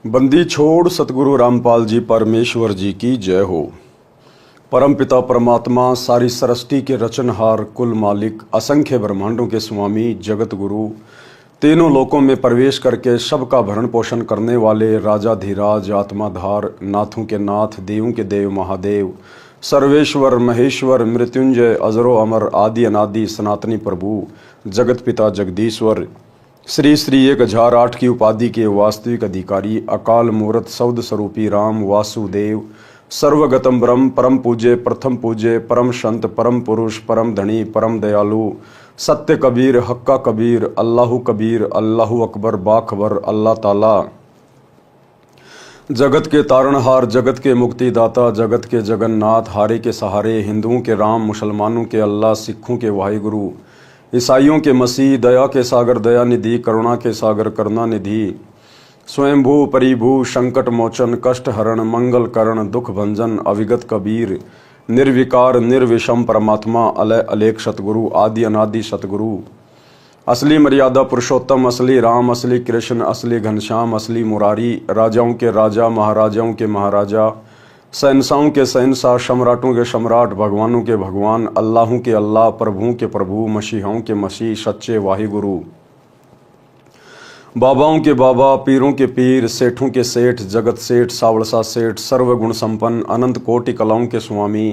बंदी छोड़ सतगुरु रामपाल जी परमेश्वर जी की जय हो। परमपिता परमात्मा सारी सृष्टि के रचनहार, कुल मालिक, असंख्य ब्रह्मांडों के स्वामी, जगत गुरु, तीनों लोकों में प्रवेश करके सबका भरण पोषण करने वाले राजाधिराज, आत्माधार, नाथों के नाथ, देवों के देव महादेव, सर्वेश्वर महेश्वर, मृत्युंजय, अजरो अमर, आदि अनादि सनातनी प्रभु, जगत पिता जगदीश्वर, श्री श्री 1008 की उपाधि के वास्तविक अधिकारी, अकाल मूर्त शब्द स्वरूपी राम वासुदेव, सर्वगतम ब्रह्म, परम पूज्य, प्रथम पूज्य, परम संत, परम पुरुष, परम धनी, परम दयालु, सत्य कबीर, हक्का कबीर, अल्लाहु कबीर, अल्लाहु अकबर, बाखबर, अल्लाह ताला, जगत के तारणहार, जगत के मुक्तिदाता, जगत के जगन्नाथ, हारे के सहारे, हिंदुओं के राम, मुसलमानों के अल्लाह, सिखों के वाहिगुरु, ईसाइयों के मसीह, दया के सागर दया निधि, करुणा के सागर करुणा निधि, स्वयंभू परिभू, संकट मोचन, कष्ट हरण, मंगल करण, दुख भंजन, अविगत कबीर, निर्विकार निर्विषम परमात्मा, अलय अलेख सतगुरु, आदि अनादि सतगुरु, असली मर्यादा पुरुषोत्तम, असली राम, असली कृष्ण, असली घनश्याम, असली मुरारी, राजाओं के राजा, महाराजाओं के महाराजा, शहंशाहों के शहंशाह, सम्राटों के सम्राट, भगवानों के भगवान, अल्लाहों के अल्लाह, प्रभुओं के प्रभु, मसीहों के मसीह, सच्चे वाहिगुरु, बाबाओं के बाबा, पीरों के पीर, सेठों के सेठ, जगत सेठ, सावड़सा सेठ, सर्वगुण संपन्न, अनंत कोटि कलाओं के स्वामी,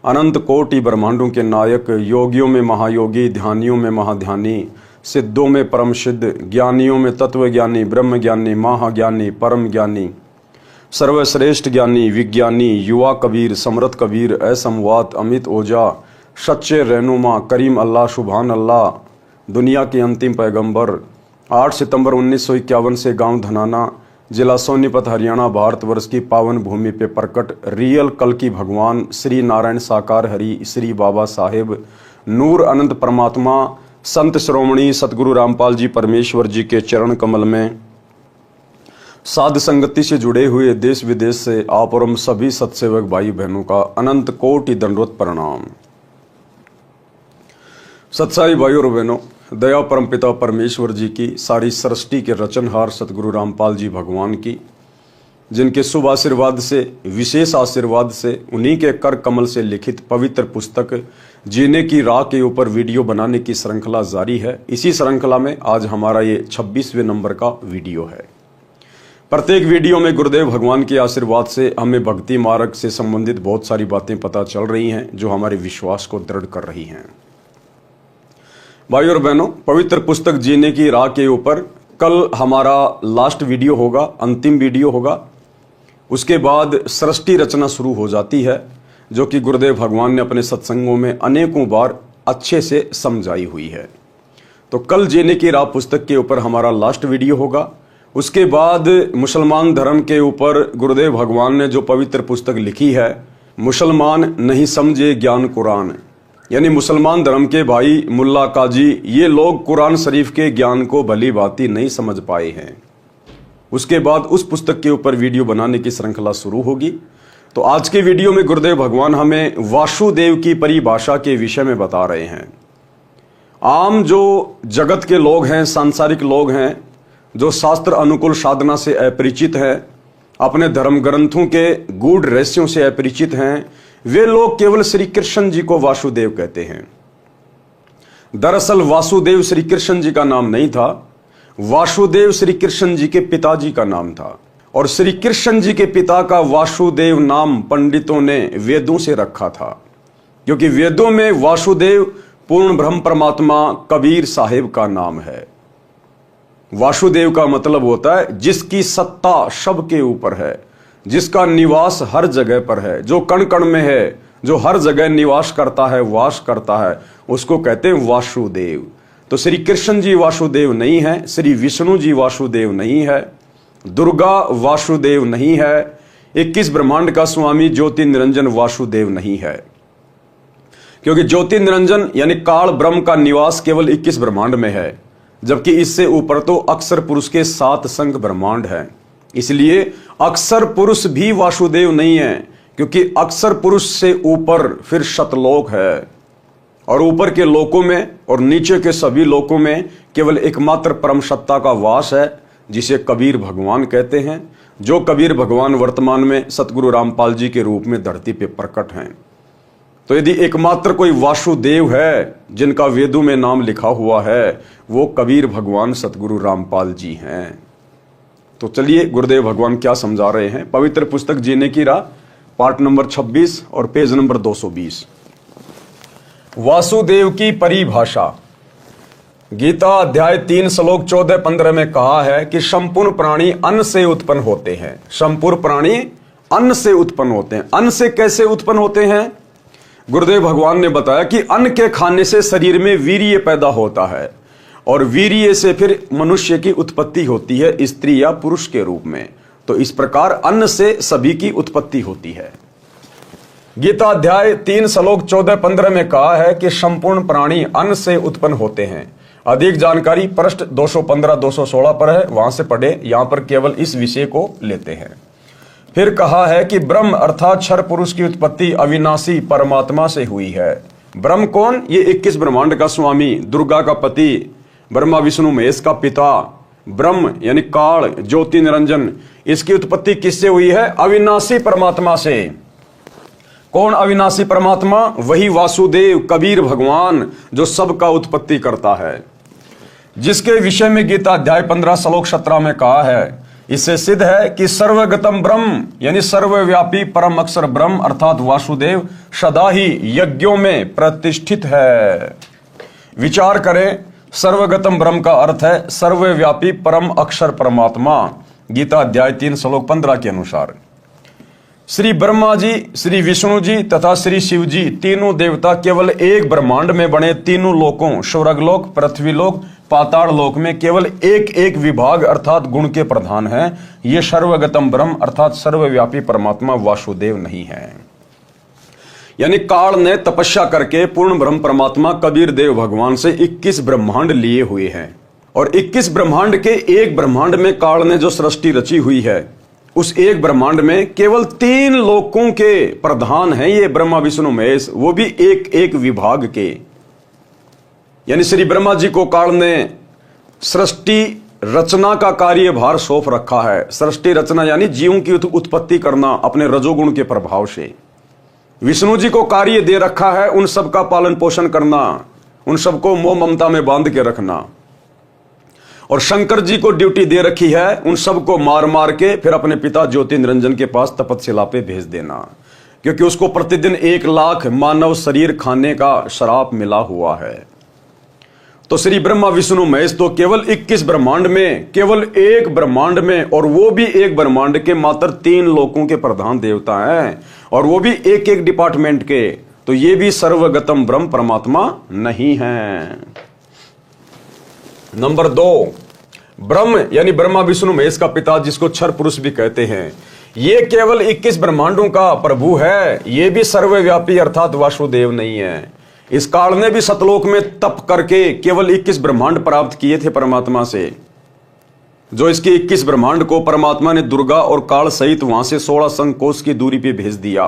अनंत कोटि ब्रह्मांडों के नायक, योगियों में महायोगी, ध्यानियों में महाध्यानी, सिद्धों में परम सिद्ध, ज्ञानियों में तत्वज्ञानी, ब्रह्म ज्ञानी, महाज्ञानी, परम ज्ञानी, सर्वश्रेष्ठ ज्ञानी, विज्ञानी, युवा कबीर, समृत कबीर, असमवात, अमित ओझा, सच्चे रहनुमा, करीम अल्लाह, सुभान अल्लाह, दुनिया के अंतिम पैगंबर, 8 सितंबर 1951 से गांव धनाना, जिला सोनीपत, हरियाणा, भारतवर्ष की पावन भूमि पे प्रकट रियल कल की भगवान श्री नारायण साकार हरि, श्री बाबा साहेब नूर अनंत परमात्मा, संत श्रोमणी सतगुरु रामपाल जी परमेश्वर जी के चरण कमल में साध संगति से जुड़े हुए देश विदेश से आप और हम सभी सत्सेवक भाई बहनों का अनंत कोटि दंडवत प्रणाम। सत्साई भाई और बहनों, दया परमपिता परमेश्वर जी की, सारी सृष्टि के रचनहार सतगुरु रामपाल जी भगवान की, जिनके शुभ आशीर्वाद से, विशेष आशीर्वाद से, उन्हीं के कर कमल से लिखित पवित्र पुस्तक जीने की राह के ऊपर वीडियो बनाने की श्रृंखला जारी है। इसी श्रृंखला में आज हमारा ये 26वें नंबर का वीडियो है। प्रत्येक वीडियो में गुरुदेव भगवान के आशीर्वाद से हमें भक्ति मार्ग से संबंधित बहुत सारी बातें पता चल रही हैं, जो हमारे विश्वास को दृढ़ कर रही हैं। भाई और बहनों, पवित्र पुस्तक जीने की राह के ऊपर कल हमारा लास्ट वीडियो होगा, अंतिम वीडियो होगा। उसके बाद सृष्टि रचना शुरू हो जाती है, जो कि गुरुदेव भगवान ने अपने सत्संगों में अनेकों बार अच्छे से समझाई हुई है। तो कल जीने की राह पुस्तक के ऊपर हमारा लास्ट वीडियो होगा। उसके बाद मुसलमान धर्म के ऊपर गुरुदेव भगवान ने जो पवित्र पुस्तक लिखी है, मुसलमान नहीं समझे ज्ञान कुरान, यानी मुसलमान धर्म के भाई मुल्ला काजी, ये लोग कुरान शरीफ के ज्ञान को भली भांति नहीं समझ पाए हैं। उसके बाद उस पुस्तक के ऊपर वीडियो बनाने की श्रृंखला शुरू होगी। तो आज के वीडियो में गुरुदेव भगवान हमें वासुदेव की परिभाषा के विषय में बता रहे हैं। आम जो जगत के लोग हैं, सांसारिक लोग हैं, जो शास्त्र अनुकूल साधना से अपरिचित हैं, अपने धर्म ग्रंथों के गूढ़ रहस्यों से अपरिचित हैं, वे लोग केवल श्री कृष्ण जी को वासुदेव कहते हैं। दरअसल वासुदेव श्री कृष्ण जी का नाम नहीं था, वासुदेव श्री कृष्ण जी के पिताजी का नाम था। और श्री कृष्ण जी के पिता का वासुदेव नाम पंडितों ने वेदों से रखा था, क्योंकि वेदों में वासुदेव पूर्ण ब्रह्म परमात्मा कबीर साहेब का नाम है। वासुदेव का मतलब होता है जिसकी सत्ता सबके ऊपर है, जिसका निवास हर जगह पर है, जो कण कण में है, जो हर जगह निवास करता है, वास करता है, उसको कहते हैं वासुदेव। तो श्री कृष्ण जी वासुदेव नहीं है, श्री विष्णु जी वासुदेव नहीं है, दुर्गा वासुदेव नहीं है, 21 ब्रह्मांड का स्वामी ज्योति निरंजन वासुदेव नहीं है, क्योंकि ज्योति निरंजन यानी काल ब्रह्म का निवास केवल 21 ब्रह्मांड में है, जबकि इससे ऊपर तो अक्षर पुरुष के 7 संख्य ब्रह्मांड है। इसलिए अक्षर पुरुष भी वासुदेव नहीं है, क्योंकि अक्षर पुरुष से ऊपर फिर शतलोक है, और ऊपर के लोकों में और नीचे के सभी लोकों में केवल एकमात्र परम सत्ता का वास है, जिसे कबीर भगवान कहते हैं, जो कबीर भगवान वर्तमान में सतगुरु रामपाल जी के रूप में धरती पे प्रकट हैं। तो यदि एकमात्र कोई वासुदेव है जिनका वेदों में नाम लिखा हुआ है, वो कबीर भगवान सतगुरु रामपाल जी हैं। तो चलिए गुरुदेव भगवान क्या समझा रहे हैं। पवित्र पुस्तक जीने की राह, पार्ट नंबर 26 और पेज नंबर 220। वासुदेव की परिभाषा। गीता अध्याय 3 श्लोक 14-15 में कहा है कि संपूर्ण प्राणी अन्न से उत्पन्न होते हैं। संपूर्ण प्राणी अन्न से उत्पन्न होते हैं। अन्न से कैसे उत्पन्न होते हैं? गुरुदेव भगवान ने बताया कि अन्न के खाने से शरीर में वीर्य पैदा होता है और वीर्य से फिर मनुष्य की उत्पत्ति होती है, स्त्री या पुरुष के रूप में। तो इस प्रकार अन्न से सभी की उत्पत्ति होती है। गीता अध्याय 3 श्लोक 14-15 में कहा है कि संपूर्ण प्राणी अन्न से उत्पन्न होते हैं। अधिक जानकारी पृष्ठ 215-216 पर है, वहां से पढ़े। यहां पर केवल इस विषय को लेते हैं। फिर कहा है कि ब्रह्म अर्थात क्षर पुरुष की उत्पत्ति अविनाशी परमात्मा से हुई है। ब्रह्म कौन? ये 21 ब्रह्मांड का स्वामी, दुर्गा का पति, ब्रह्मा विष्णु महेश का पिता। ब्रह्म यानी काल, ज्योति निरंजन, इसकी उत्पत्ति किससे हुई है? अविनाशी परमात्मा से। कौन अविनाशी परमात्मा? वही वासुदेव कबीर भगवान जो सबका उत्पत्ति करता है, जिसके विषय में गीता अध्याय 15 श्लोक 17 में कहा है। इससे सिद्ध है कि सर्वगतम ब्रह्म यानी सर्वव्यापी परम अक्षर ब्रह्म अर्थात वासुदेव सदा ही यज्ञों में प्रतिष्ठित है। विचार करें, सर्वगतम ब्रह्म का अर्थ है सर्वव्यापी परम अक्षर परमात्मा। गीता अध्याय 3 श्लोक 15 के अनुसार श्री ब्रह्मा जी, श्री विष्णु जी तथा श्री शिव जी तीनों देवता केवल एक ब्रह्मांड में बने तीनों लोकों स्वर्गलोक, पृथ्वीलोक, पाताल लोक में केवल एक एक विभाग अर्थात गुण के प्रधान हैं। ये सर्वगतम ब्रह्म अर्थात सर्वव्यापी परमात्मा वासुदेव नहीं है। यानी काल ने तपस्या करके पूर्ण ब्रह्म परमात्मा कबीर देव भगवान से 21 ब्रह्मांड लिए हुए हैं और 21 ब्रह्मांड के एक ब्रह्मांड में काल ने जो सृष्टि रची हुई है, उस एक ब्रह्मांड में केवल 3 लोकों के प्रधान हैं ये ब्रह्मा विष्णु महेश, वो भी एक एक विभाग के। यानी श्री ब्रह्मा जी को काल ने सृष्टि रचना का कार्यभार सौंप रखा है। सृष्टि रचना यानी जीवों की उत्पत्ति करना अपने रजोगुण के प्रभाव से। विष्णु जी को कार्य दे रखा है उन सब का पालन पोषण करना, उन सबको मोह ममता में बांध के रखना। और शंकर जी को ड्यूटी दे रखी है उन सबको मार मार के फिर अपने पिता ज्योति निरंजन के पास तपस्या पे भेज देना, क्योंकि उसको प्रतिदिन 1 लाख मानव शरीर खाने का श्राप मिला हुआ है। तो श्री ब्रह्मा विष्णु महेश तो केवल 21 ब्रह्मांड में, केवल एक ब्रह्मांड में, और वो भी एक ब्रह्मांड के मात्र 3 लोकों के प्रधान देवता हैं, और वो भी एक एक डिपार्टमेंट के। तो ये भी सर्वगतम ब्रह्म परमात्मा नहीं है। नंबर 2, ब्रह्म यानी ब्रह्मा विष्णु महेश का पिता, जिसको क्षर पुरुष भी कहते हैं, ये केवल 21 ब्रह्मांडों का प्रभु है। ये भी सर्वव्यापी अर्थात वासुदेव नहीं है। इस काल ने भी सतलोक में तप करके केवल 21 ब्रह्मांड प्राप्त किए थे परमात्मा से। जो इसके 21 ब्रह्मांड को परमात्मा ने दुर्गा और काल सहित वहां से 16 संकोश की दूरी पे भेज दिया।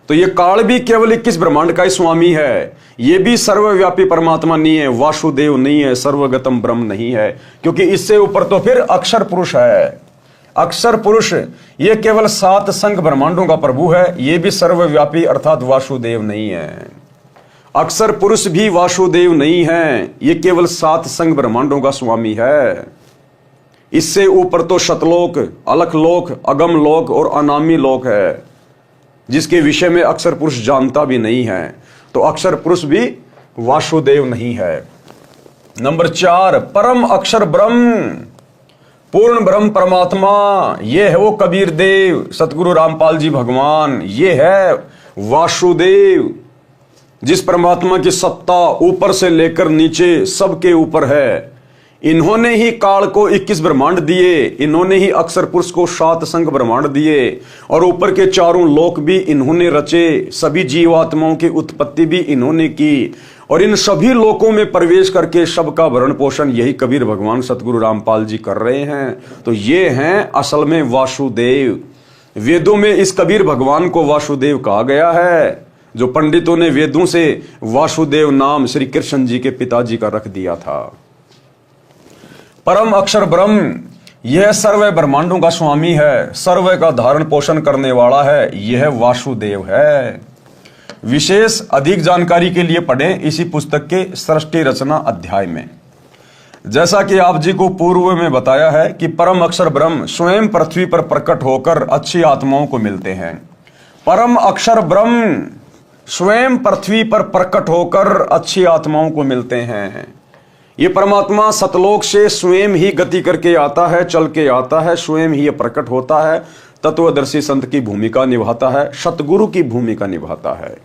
तो ये काल भी केवल 21 ब्रह्मांड का ही स्वामी है। ये भी सर्वव्यापी परमात्मा नहीं है, वासुदेव नहीं है, सर्वगतम ब्रह्म नहीं है, क्योंकि इससे ऊपर तो फिर अक्षर पुरुष है। अक्षर पुरुष ये केवल 7 संघ ब्रह्मांडों का प्रभु है। ये भी सर्वव्यापी अर्थात वासुदेव नहीं है। अक्षर पुरुष भी वासुदेव नहीं है, ये केवल 7 संघ ब्रह्मांडों का स्वामी है। इससे ऊपर तो शतलोक, अलख लोक, अगम लोक और अनामी लोक है, जिसके विषय में अक्षर पुरुष जानता भी नहीं है। तो अक्षर पुरुष भी वासुदेव नहीं है। नंबर 4, परम अक्षर ब्रह्म, पूर्ण ब्रह्म परमात्मा, ये है वो कबीर देव सतगुरु रामपाल जी भगवान। ये है वासुदेव, जिस परमात्मा की सत्ता ऊपर से लेकर नीचे सबके ऊपर है। इन्होंने ही काल को 21 ब्रह्मांड दिए, इन्होंने ही अक्षर पुरुष को 7 संघ ब्रह्मांड दिए, और ऊपर के 4 लोक भी इन्होंने रचे। सभी जीवात्माओं की उत्पत्ति भी इन्होंने की, और इन सभी लोकों में प्रवेश करके सबका भरण पोषण यही कबीर भगवान सतगुरु रामपाल जी कर रहे हैं। तो ये हैं असल में वासुदेव। वेदों में इस कबीर भगवान को वासुदेव कहा गया है, जो पंडितों ने वेदों से वासुदेव नाम श्री कृष्ण जी के पिताजी का रख दिया था। परम अक्षर ब्रह्म यह सर्व ब्रह्मांडों का स्वामी है, सर्व का धारण पोषण करने वाला है, यह वासुदेव है। विशेष अधिक जानकारी के लिए पढ़ें इसी पुस्तक के सृष्टि रचना अध्याय में। जैसा कि आप जी को पूर्व में बताया है कि परम अक्षर ब्रह्म स्वयं पृथ्वी पर प्रकट होकर अच्छी आत्माओं को मिलते हैं। परम अक्षर ब्रह्म स्वयं पृथ्वी पर प्रकट होकर अच्छी आत्माओं को मिलते हैं। ये परमात्मा सतलोक से स्वयं ही गति करके आता है, चल के आता है, स्वयं ही प्रकट होता है, तत्वदर्शी संत की भूमिका निभाता है, सतगुरु की भूमिका निभाता है।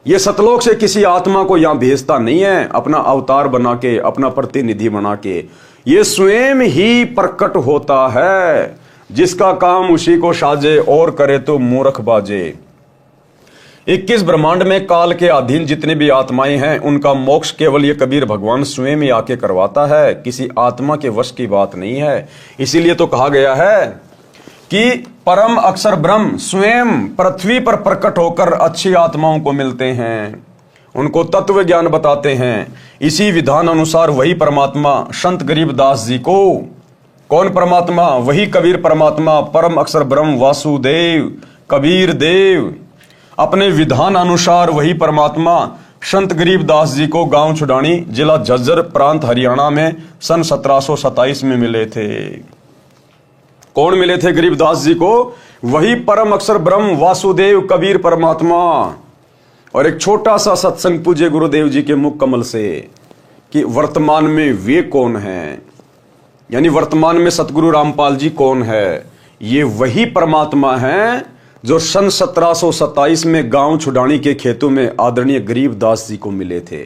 ये सतलोक से किसी आत्मा को यहां भेजता नहीं है अपना अवतार बना के, अपना प्रतिनिधि बना के। ये स्वयं ही प्रकट होता है। जिसका काम उसी को साजे और करे तो मूर्ख बाजे। 21 ब्रह्मांड में काल के अधीन जितने भी आत्माएं हैं उनका मोक्ष केवल ये कबीर भगवान स्वयं ही आके करवाता है, किसी आत्मा के वश की बात नहीं है। इसीलिए तो कहा गया है कि परम अक्षर ब्रह्म स्वयं पृथ्वी पर प्रकट होकर अच्छी आत्माओं को मिलते हैं, उनको तत्व ज्ञान बताते हैं। इसी विधान अनुसार वही परमात्मा संत गरीबदास जी को, कौन परमात्मा? वही कबीर परमात्मा, परम अक्षर ब्रह्म वासुदेव कबीर देव, अपने विधान अनुसार वही परमात्मा संत गरीबदास जी को गांव छुडानी, जिला झज्जर, प्रांत हरियाणा में सन 1727 में मिले थे। कौन मिले थे गरीबदास जी को? वही परम अक्षर ब्रह्म वासुदेव कबीर परमात्मा। और एक छोटा सा सत्संग पूज्य गुरुदेव जी के मुख कमल से कि वर्तमान में वे कौन हैं, यानी वर्तमान में सतगुरु रामपाल जी कौन है? ये वही परमात्मा हैं जो सन 1727 में गांव छुडानी के खेतों में आदरणीय गरीबदास जी को मिले थे।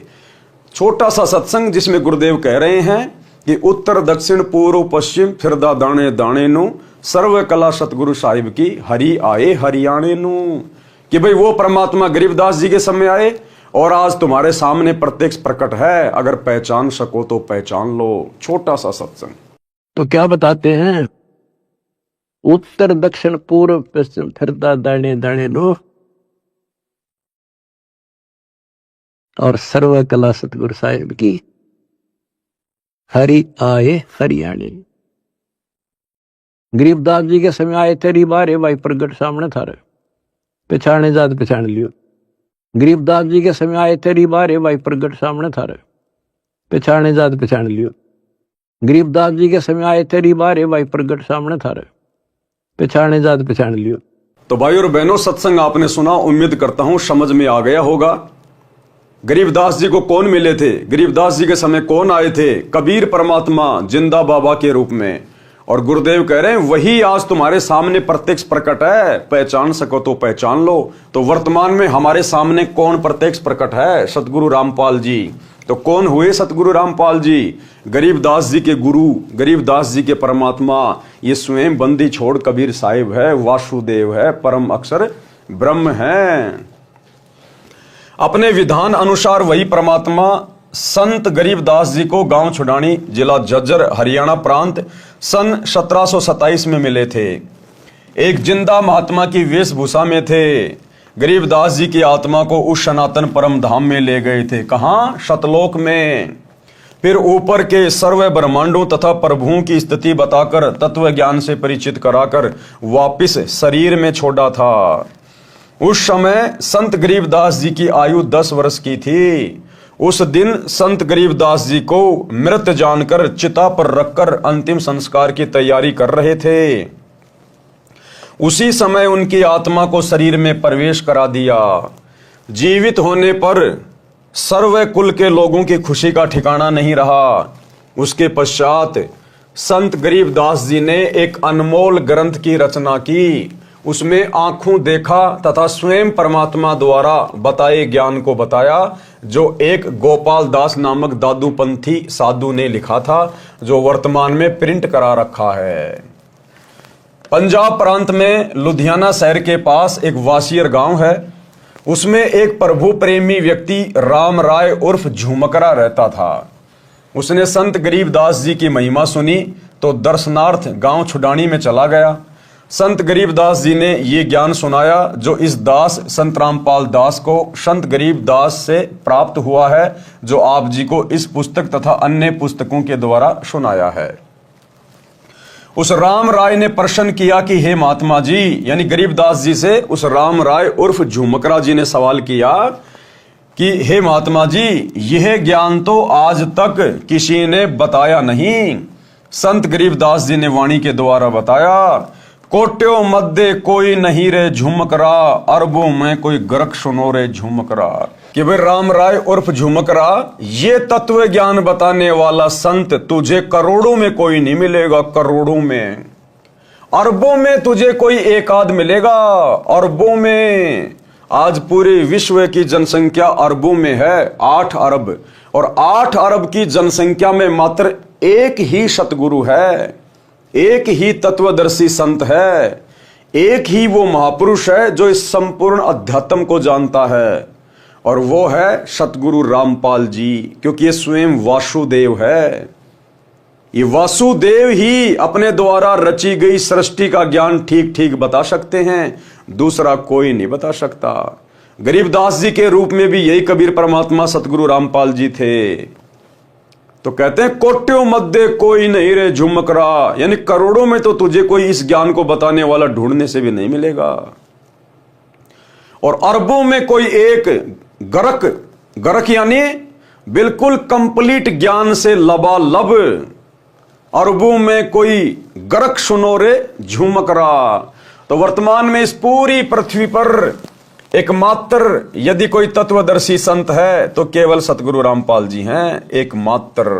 छोटा सा सत्संग जिसमें गुरुदेव कह रहे हैं कि उत्तर दक्षिण पूर्व पश्चिम फिरदा दाने दाने नु, सर्व कला सतगुरु साहिब की हरि आए हरियाणे नु। कि भाई वो परमात्मा गरीबदास जी के समय आए और आज तुम्हारे सामने प्रत्यक्ष प्रकट है, अगर पहचान सको तो पहचान लो। छोटा सा सत्संग। तो क्या बताते हैं? उत्तर दक्षिण पूर्व पश्चिम फिरदा दाने दाने नो, और सर्व कला सतगुरु साहिब की हरि आए हरियाणे। गरीबदास जी के समय आए तेरी बारे भाई प्रगट सामने थारे, पहचाने जात पहचान लियो। गरीबदास जी के समय आए तेरी बारे भाई प्रगट सामने थारे, पहचाने जात पहचान लियो। गरीबदास जी के समय आए तेरी बारे भाई प्रगट सामने थारे, पहचाने जात पहचान लियो। तो भाई और बहनों, सत्संग आपने सुना, उम्मीद करता हूं समझ में आ गया होगा। गरीबदास जी को कौन मिले थे? गरीबदास जी के समय कौन आए थे? कबीर परमात्मा जिंदा बाबा के रूप में। और गुरुदेव कह रहे हैं वही आज तुम्हारे सामने प्रत्यक्ष प्रकट है, पहचान सको तो पहचान लो। तो वर्तमान में हमारे सामने कौन प्रत्यक्ष प्रकट है? सतगुरु रामपाल जी। तो कौन हुए सतगुरु रामपाल जी? गरीबदास जी के गुरु, गरीबदास जी के परमात्मा, ये स्वयं बंदी छोड़ कबीर साहिब है, वासुदेव है, परम अक्षर ब्रह्म है। अपने विधान अनुसार वही परमात्मा संत गरीबदास जी को गांव छुडानी, जिला झज्जर, हरियाणा प्रांत सन 1727 में मिले थे। एक जिंदा महात्मा की वेशभूषा में थे। गरीबदास जी की आत्मा को उस सनातन परम धाम में ले गए थे। कहां? सतलोक में। फिर ऊपर के सर्व ब्रह्मांडों तथा प्रभुओं की स्थिति बताकर तत्व ज्ञान से परिचित कराकर वापिस शरीर में छोड़ा था। उस समय संत गरीबदास जी की आयु 10 वर्ष की थी। उस दिन संत गरीबदास जी को मृत जानकर चिता पर रखकर अंतिम संस्कार की तैयारी कर रहे थे। उसी समय उनकी आत्मा को शरीर में प्रवेश करा दिया। जीवित होने पर सर्व कुल के लोगों की खुशी का ठिकाना नहीं रहा। उसके पश्चात संत गरीबदास जी ने एक अनमोल ग्रंथ की रचना की। उसमें आंखों देखा तथा स्वयं परमात्मा द्वारा बताए ज्ञान को बताया, जो एक गोपाल दास नामक दादूपंथी साधु ने लिखा था, जो वर्तमान में प्रिंट करा रखा है। पंजाब प्रांत में लुधियाना शहर के पास एक वासियर गांव है। उसमें एक प्रभु प्रेमी व्यक्ति राम राय उर्फ झुमकरा रहता था। उसने संत गरीबदास जी की महिमा सुनी तो दर्शनार्थ गांव छुडानी में चला गया। संत गरीबदास जी ने ये ज्ञान सुनाया जो इस दास संत रामपाल दास को संत गरीबदास से प्राप्त हुआ है, जो आप जी को इस पुस्तक तथा अन्य पुस्तकों के द्वारा सुनाया है। उस राम राय ने प्रश्न किया कि हे महात्मा जी, यानी गरीबदास जी से उस राम राय उर्फ झुमकरा जी ने सवाल किया कि हे महात्मा जी, यह ज्ञान तो आज तक किसी ने बताया नहीं। संत गरीबदास जी ने वाणी के द्वारा बताया, कोट्यों मध्य कोई नहीं रे झुमकरा, अरबों में कोई गरक सुनो रे झुमकरा। कि भाई राम राय उर्फ झुमकरा, ये तत्व ज्ञान बताने वाला संत तुझे करोड़ों में कोई नहीं मिलेगा, करोड़ों में। अरबों में तुझे कोई एक आध मिलेगा, अरबों में। आज पूरे विश्व की जनसंख्या अरबों में है, 8 अरब, और 8 अरब की जनसंख्या में मात्र एक ही सतगुरु है, एक ही तत्वदर्शी संत है, एक ही वो महापुरुष है जो इस संपूर्ण अध्यात्म को जानता है, और वो है सतगुरु रामपाल जी। क्योंकि ये स्वयं वासुदेव है, ये वासुदेव ही अपने द्वारा रची गई सृष्टि का ज्ञान ठीक ठीक बता सकते हैं, दूसरा कोई नहीं बता सकता। गरीबदास जी के रूप में भी यही कबीर परमात्मा सतगुरु रामपाल जी थे। तो कहते हैं कोट्यों मध्य कोई नहीं रे झुमकरा, यानी करोड़ों में तो तुझे कोई इस ज्ञान को बताने वाला ढूंढने से भी नहीं मिलेगा, और अरबों में कोई एक गरक, गरक यानी बिल्कुल कंप्लीट ज्ञान से लबालब, अरबों में कोई गरक सुनो रे झुमकरा। तो वर्तमान में इस पूरी पृथ्वी पर एकमात्र यदि कोई तत्वदर्शी संत है तो केवल सतगुरु रामपाल जी हैं, एकमात्र।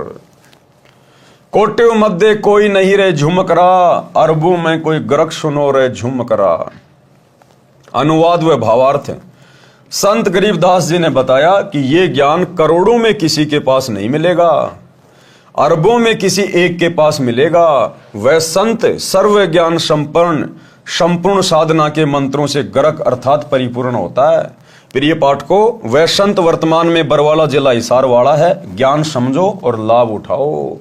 कोट्यों मध्य कोई नहीं रे झुमकरा, अरबों में कोई गरक सुनो रे झुमकरा। अनुवाद व भावार्थ। संत गरीबदास जी ने बताया कि यह ज्ञान करोड़ों में किसी के पास नहीं मिलेगा, अरबों में किसी एक के पास मिलेगा। वह संत सर्व ज्ञान संपन्न, संपूर्ण साधना के मंत्रों से गरक अर्थात परिपूर्ण होता है। प्रिय पाठकों, वह संत वर्तमान में बरवाला जिला हिसार वाला है। ज्ञान समझो और लाभ उठाओ।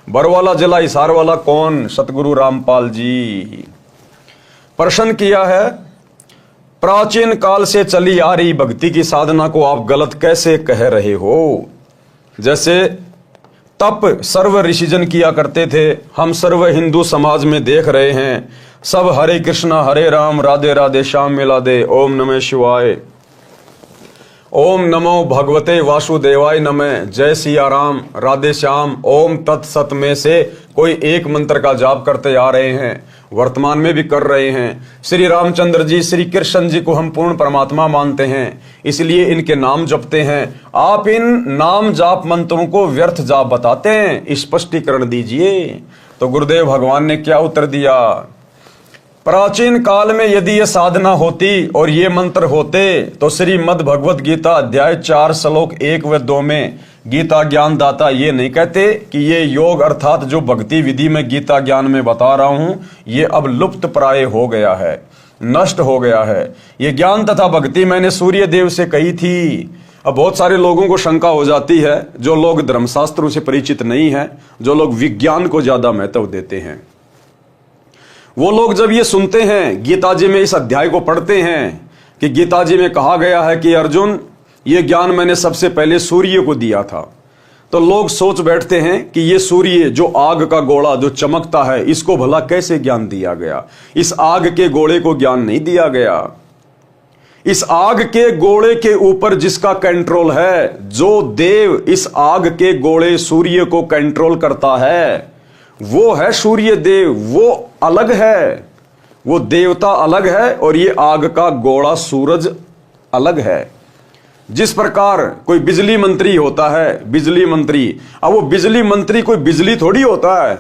बरवाला जिला हिसार वाला कौन? सतगुरु रामपाल जी। प्रश्न किया है, प्राचीन काल से चली आ रही भक्ति की साधना को आप गलत कैसे कह रहे हो? जैसे तप सर्व ऋषिजन किया करते थे, हम सर्व हिंदू समाज में देख रहे हैं। सब हरे कृष्णा हरे राम राधे राधे श्याम मिला दे, ओम नमः शिवाय, ओम नमो भगवते वासुदेवाय नमः, जय सिया राम राधे श्याम, ओम तत्सत में से कोई एक मंत्र का जाप करते आ रहे हैं, वर्तमान में भी कर रहे हैं। श्री रामचंद्र जी, श्री कृष्ण जी को हम पूर्ण परमात्मा मानते हैं, इसलिए इनके नाम जपते हैं। आप इन नाम जाप मंत्रों को व्यर्थ जाप बताते हैं, स्पष्टीकरण दीजिए। तो गुरुदेव भगवान ने क्या उत्तर दिया? प्राचीन काल में यदि ये साधना होती और ये मंत्र होते तो श्रीमद् भगवत गीता अध्याय 4 श्लोक 1 व 2 में गीता ज्ञान दाता ये नहीं कहते कि ये योग अर्थात जो भक्ति विधि में गीता ज्ञान में बता रहा हूं ये अब लुप्त प्राय हो गया है, नष्ट हो गया है। ये ज्ञान तथा भक्ति मैंने सूर्य देव से कही थी। अब बहुत सारे लोगों को शंका हो जाती है, जो लोग धर्मशास्त्रों से परिचित नहीं है, जो लोग विज्ञान को ज्यादा महत्व देते हैं, वो लोग जब ये सुनते हैं, गीता जी में इस अध्याय को पढ़ते हैं कि गीता जी में कहा गया है कि अर्जुन ये ज्ञान मैंने सबसे पहले सूर्य को दिया था, तो लोग सोच बैठते हैं कि ये सूर्य जो आग का गोला जो चमकता है, इसको भला कैसे ज्ञान दिया गया? इस आग के गोले को ज्ञान नहीं दिया गया। इस आग के गोले के ऊपर जिसका कंट्रोल है, जो देव इस आग के गोले सूर्य को कंट्रोल करता है, वो है सूर्य देव। वो अलग है, वो देवता अलग है, और ये आग का गोला सूरज अलग है। जिस प्रकार कोई बिजली मंत्री होता है, बिजली मंत्री, अब वो बिजली मंत्री कोई बिजली थोड़ी होता है,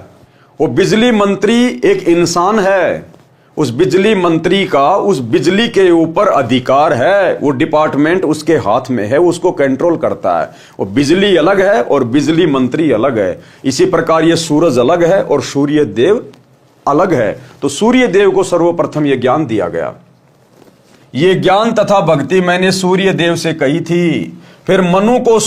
वो बिजली मंत्री एक इंसान है। उस बिजली मंत्री का उस बिजली के ऊपर अधिकार है, वो डिपार्टमेंट उसके हाथ में है, उसको कंट्रोल करता है। वो बिजली अलग है और बिजली मंत्री अलग है। इसी प्रकार ये सूरज अलग है और सूर्य देव अलग है। तो सूर्य देव को सर्वप्रथम ये ज्ञान दिया गया। ये ज्ञान तथा भक्ति मैंने सूर्य देव से कही थी। फिर मनु को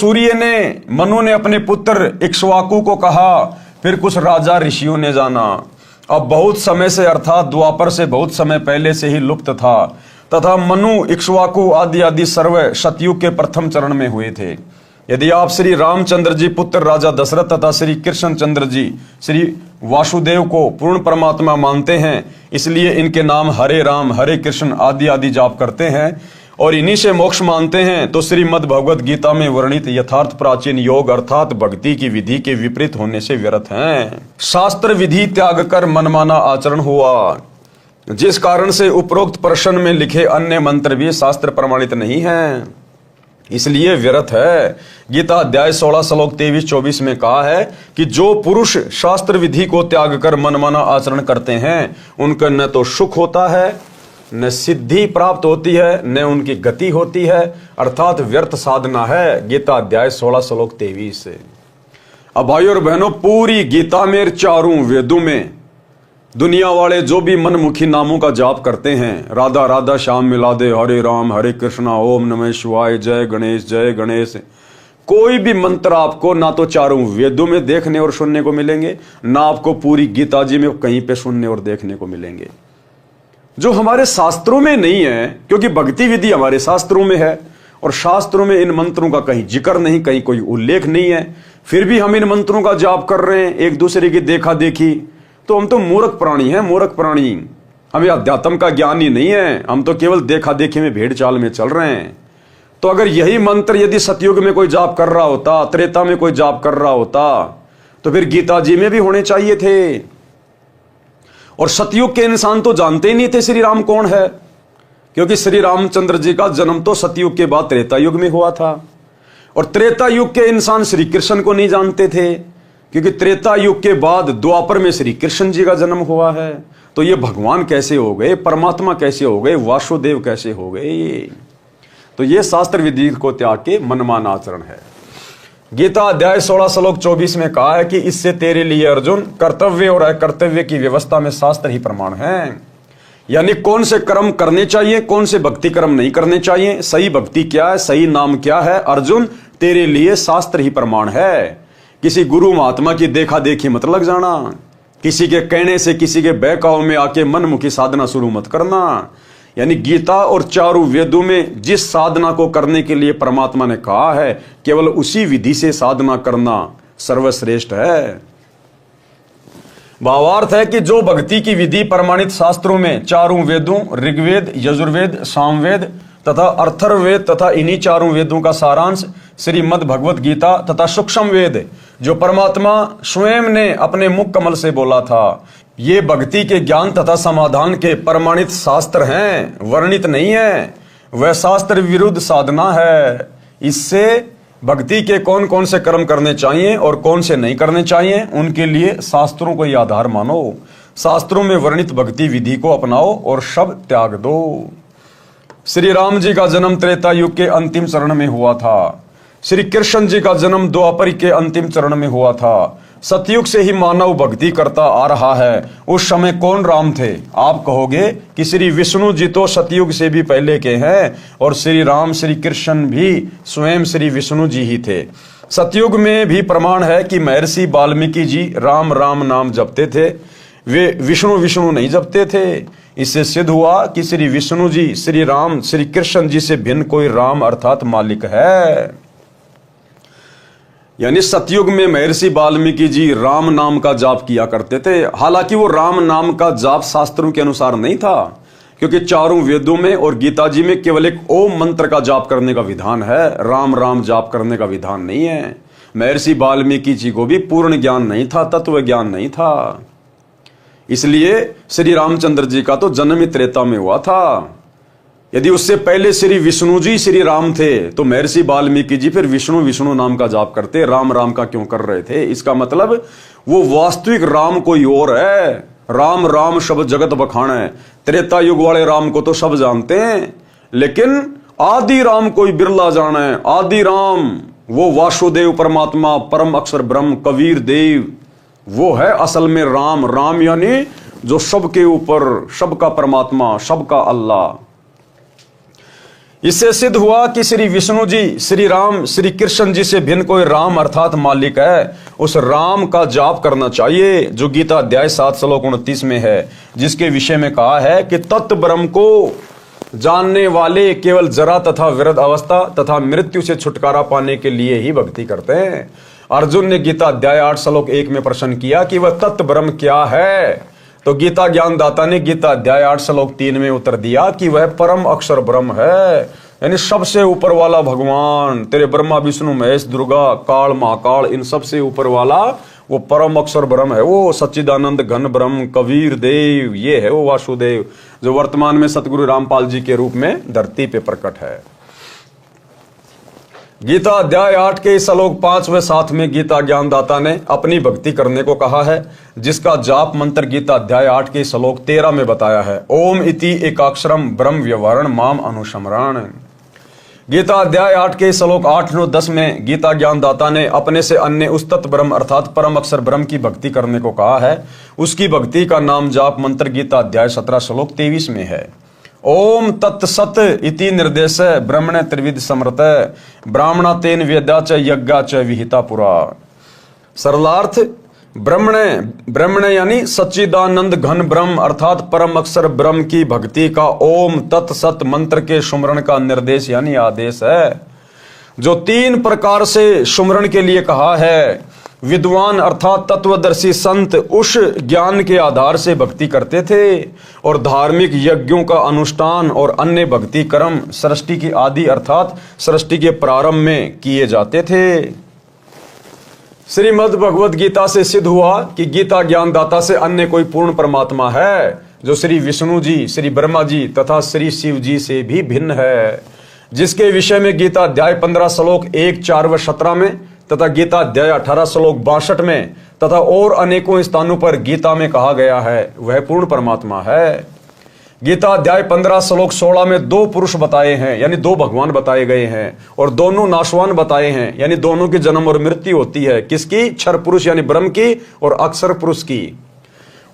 मनु ने अपने पुत्र इक्ष्वाकु को कहा। फिर कुछ राजा ऋषियों ने जाना। अब बहुत समय से अर्थात द्वापर से बहुत समय पहले से ही लुप्त था, तथा मनु, इक्ष्वाकु आदि आदि सर्व सतयुग के प्रथम चरण में हुए थे। यदि आप श्री रामचंद्र जी पुत्र राजा दशरथ तथा श्री कृष्ण चंद्र जी श्री वासुदेव को पूर्ण परमात्मा मानते हैं, इसलिए इनके नाम हरे राम हरे कृष्ण आदि आदि जाप करते हैं और इन्हीं से मोक्ष मानते हैं, तो श्रीमद् भगवद गीता में वर्णित यथार्थ प्राचीन योग अर्थात भक्ति की विधि के विपरीत होने से व्यर्थ हैं। शास्त्र विधि त्याग कर मनमाना आचरण हुआ, जिस कारण से उपरोक्त प्रश्न में लिखे अन्य मंत्र भी शास्त्र प्रमाणित नहीं हैं, इसलिए व्यर्थ है। गीता अध्याय 16 श्लोक 23-24 में कहा है कि जो पुरुष शास्त्र विधि को त्याग कर मनमाना आचरण करते हैं, उनका न तो सुख होता है, न सिद्धि प्राप्त होती है, न उनकी गति होती है, अर्थात व्यर्थ साधना है। गीता अध्याय 16 श्लोक 23 से। अब भाइयों और बहनों, पूरी गीता में चारों वेदों में दुनिया वाले जो भी मनमुखी नामों का जाप करते हैं, राधा राधा श्याम मिला दे, हरे राम हरे कृष्णा, ओम नमः शिवाय, जय गणेश, कोई भी मंत्र आपको ना तो चारों वेदों में देखने और सुनने को मिलेंगे, ना आपको पूरी गीता जी में कहीं पे सुनने और देखने को मिलेंगे, जो हमारे शास्त्रों में नहीं है। क्योंकि भक्ति विधि हमारे शास्त्रों में है और शास्त्रों में इन मंत्रों का कहीं जिक्र नहीं, कहीं कोई उल्लेख नहीं है, फिर भी हम इन मंत्रों का जाप कर रहे हैं एक दूसरे की देखा देखी। तो हम तो मूर्ख प्राणी हैं, मूर्ख प्राणी। हमें अध्यात्म का ज्ञान ही नहीं है, हम तो केवल देखा देखी में भेड़ चाल में चल रहे हैं। तो अगर यही मंत्र यदि सतयुग में कोई जाप कर रहा होता, त्रेता में कोई जाप कर रहा होता, तो फिर गीता जी में भी होने चाहिए थे। और सतयुग के इंसान तो जानते ही नहीं थे श्री राम कौन है, क्योंकि श्री रामचंद्र जी का जन्म तो सतयुग के बाद त्रेता युग में हुआ था। और त्रेता युग के इंसान श्री कृष्ण को नहीं जानते थे, क्योंकि त्रेता युग के बाद द्वापर में श्री कृष्ण जी का जन्म हुआ है। तो ये भगवान कैसे हो गए, परमात्मा कैसे हो गए, वासुदेव कैसे हो गए? तो ये शास्त्र विधि को त्याग के मनमान आचरण है। गीता अध्याय 16 श्लोक 24 में कहा है कि इससे तेरे लिए अर्जुन कर्तव्य और अकर्तव्य की व्यवस्था में शास्त्र ही प्रमाण है। यानी कौन से कर्म करने चाहिए, कौन से भक्ति कर्म नहीं करने चाहिए, सही भक्ति क्या है, सही नाम क्या है, अर्जुन तेरे लिए शास्त्र ही प्रमाण है। किसी गुरु महात्मा की देखा देखी मत लग जाना, किसी के कहने से किसी के बहकाव में आके मनमुखी साधना शुरू मत करना। यानी गीता और चारों वेदों में जिस साधना को करने के लिए परमात्मा ने कहा है, केवल उसी विधि से साधना करना सर्वश्रेष्ठ है। भावार्थ है कि जो भक्ति की विधि प्रमाणित शास्त्रों में चारों वेदों ऋग्वेद, यजुर्वेद, सामवेद तथा अथर्ववेद तथा इन्हीं चारों वेदों का सारांश श्रीमद् भगवत गीता तथा सूक्ष्म वेद जो परमात्मा स्वयं ने अपने मुख कमल से बोला था, ये भक्ति के ज्ञान तथा समाधान के प्रमाणित शास्त्र हैं, वर्णित नहीं है। वह शास्त्र विरुद्ध साधना है। इससे भक्ति के कौन कौन से कर्म करने चाहिए और कौन से नहीं करने चाहिए, उनके लिए शास्त्रों को ही आधार मानो। शास्त्रों में वर्णित भक्ति विधि को अपनाओ और सब त्याग दो। श्री राम जी का जन्म त्रेता युग के अंतिम चरण में हुआ था। श्री कृष्ण जी का जन्म द्वापर के अंतिम चरण में हुआ था। सतयुग से ही मानव भक्ति करता आ रहा है। उस समय कौन राम थे? आप कहोगे कि श्री विष्णु जी तो सतयुग से भी पहले के हैं और श्री राम श्री कृष्ण भी स्वयं श्री विष्णु जी ही थे। सतयुग में भी प्रमाण है कि महर्षि वाल्मीकि जी राम राम नाम जपते थे, वे विष्णु विष्णु नहीं जपते थे। इससे सिद्ध हुआ कि श्री विष्णु जी श्री राम श्री कृष्ण जी से भिन्न कोई राम अर्थात मालिक है। यानी सतयुग में महर्षि वाल्मीकि जी राम नाम का जाप किया करते थे। हालांकि वो राम नाम का जाप शास्त्रों के अनुसार नहीं था, क्योंकि चारों वेदों में और गीता जी में केवल एक ओम मंत्र का जाप करने का विधान है, राम राम जाप करने का विधान नहीं है। महर्षि वाल्मीकि जी को भी पूर्ण ज्ञान नहीं था, तत्व ज्ञान नहीं था। इसलिए श्री रामचंद्र जी का तो जन्म ही त्रेता में हुआ था। यदि उससे पहले श्री विष्णु जी श्री राम थे तो महर्षि वाल्मीकि जी फिर विष्णु विष्णु नाम का जाप करते, राम राम का क्यों कर रहे थे? इसका मतलब वो वास्तविक राम कोई और है। राम राम शब्द जगत बखान है। त्रेता युग वाले राम को तो सब जानते हैं, लेकिन आदि राम कोई बिरला जाना है। आदि राम वो वासुदेव परमात्मा, परम अक्षर ब्रह्म, कबीर देव, वो है असल में राम। राम यानी जो सबके ऊपर, सबका परमात्मा, सबका अल्लाह। इससे सिद्ध हुआ कि श्री विष्णु जी, श्री राम, श्री कृष्ण जी से भिन्न कोई राम अर्थात मालिक है। उस राम का जाप करना चाहिए जो गीता अध्याय 7 श्लोक 29 में है, जिसके विषय में कहा है कि तत्व ब्रह्म को जानने वाले केवल जरा तथा विरध अवस्था तथा मृत्यु से छुटकारा पाने के लिए ही भक्ति करते हैं। अर्जुन ने गीता अध्याय 8 श्लोक 1 में प्रश्न किया कि वह तत्व ब्रह्म क्या है, तो गीता ज्ञानदाता ने गीता अध्याय 8 श्लोक 3 में उत्तर दिया कि वह परम अक्षर ब्रह्म है, यानी सबसे ऊपर वाला भगवान, तेरे ब्रह्मा विष्णु महेश दुर्गा काल महाकाल इन सबसे ऊपर वाला वो परम अक्षर ब्रह्म है, वो सच्चिदानंद घन ब्रह्म कबीर देव, ये है वो वासुदेव जो वर्तमान में सतगुरु रामपाल जी के रूप में धरती पे प्रकट है। गीता अध्याय 8 के श्लोक 5 व 7 में गीता ज्ञानदाता ने अपनी भक्ति करने को कहा है, जिसका जाप मंत्र गीता अध्याय 8 के श्लोक 13 में बताया है, ओम इति एकाक्षरम ब्रह्म व्यवहारण माम अनुसमरण। गीता अध्याय 8 के श्लोक 8, 9, 10 में गीता ज्ञानदाता ने अपने से अन्य उस तत्व ब्रह्म अर्थात परम अक्षर ब्रह्म की भक्ति करने को कहा है। उसकी भक्ति का नाम जाप मंत्र गीता अध्याय 17 श्लोक 23 में है, ओम तत्सत इति निर्देश ब्रह्मण त्रिविध समृत ब्राह्मणा तेन वेदा च यज्ञा च विहिता पुरा। सरलार्थ ब्रह्मण यानी सच्चिदानंद घन ब्रह्म अर्थात परम अक्षर ब्रह्म की भक्ति का ओम तत्सत मंत्र के सुमरण का निर्देश यानी आदेश है, जो 3 प्रकार से सुमरण के लिए कहा है। विद्वान अर्थात तत्वदर्शी संत उस ज्ञान के आधार से भक्ति करते थे और धार्मिक यज्ञों का अनुष्ठान और अन्य भक्ति कर्म सृष्टि की आदि अर्थात सृष्टि के प्रारंभ में किए जाते थे। श्रीमद् भगवद गीता से सिद्ध हुआ कि गीता ज्ञानदाता से अन्य कोई पूर्ण परमात्मा है जो श्री विष्णु जी, श्री ब्रह्मा जी तथा श्री शिव जी से भी भिन्न है, जिसके विषय में गीता अध्याय 15 श्लोक 1, 4 व 17 में तथा गीता अध्याय 18 श्लोक 62 में तथा और अनेकों स्थानों पर गीता में कहा गया है, वह पूर्ण परमात्मा है। गीता अध्याय 15 श्लोक 16 में 2 पुरुष बताए हैं, यानी 2 भगवान बताए गए हैं, और दोनों नाशवान बताए हैं, यानी दोनों की जन्म और मृत्यु होती है। किसकी? क्षर पुरुष यानी ब्रह्म की और अक्षर पुरुष की।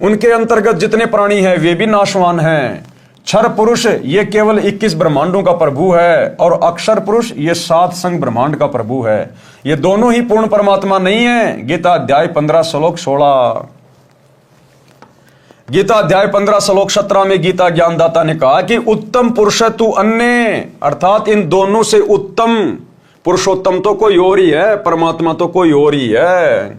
उनके अंतर्गत जितने प्राणी हैं वे भी नाशवान हैं। क्षर पुरुष ये केवल 21 ब्रह्मांडों का प्रभु है और अक्षर पुरुष ये 7 संग ब्रह्मांड का प्रभु है। ये दोनों ही पूर्ण परमात्मा नहीं है। गीता अध्याय 15 श्लोक 16। गीता अध्याय 15 श्लोक 17 में गीता ज्ञानदाता ने कहा कि उत्तम पुरुष तू अन्य, अर्थात इन दोनों से उत्तम पुरुषोत्तम तो कोई और ही है, परमात्मा तो कोई और ही है।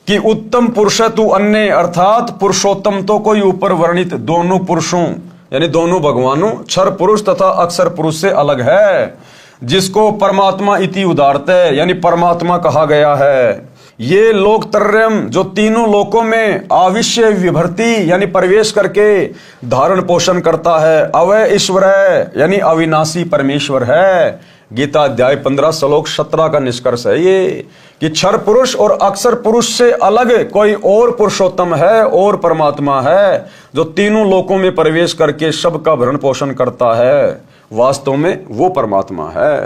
कि उत्तम पुरुष तू अन्य अर्थात पुरुषोत्तम तो कोई ऊपर वर्णित दोनों पुरुषों यानी दोनों भगवानों क्षर पुरुष तथा अक्षर पुरुष से अलग है, जिसको परमात्मा इति उदारते यानी परमात्मा कहा गया है। ये लोकत्रयम जो तीनों लोकों में आविश्य विभर्ति यानी प्रवेश करके धारण पोषण करता है, अवय ईश्वर है यानी अविनाशी परमेश्वर है। गीता अध्याय 15 श्लोक 17 का निष्कर्ष है ये कि क्षर पुरुष और अक्षर पुरुष से अलग कोई और पुरुषोत्तम है और परमात्मा है जो तीनों लोकों में प्रवेश करके सबका भरण पोषण करता है। वास्तव में वो परमात्मा है।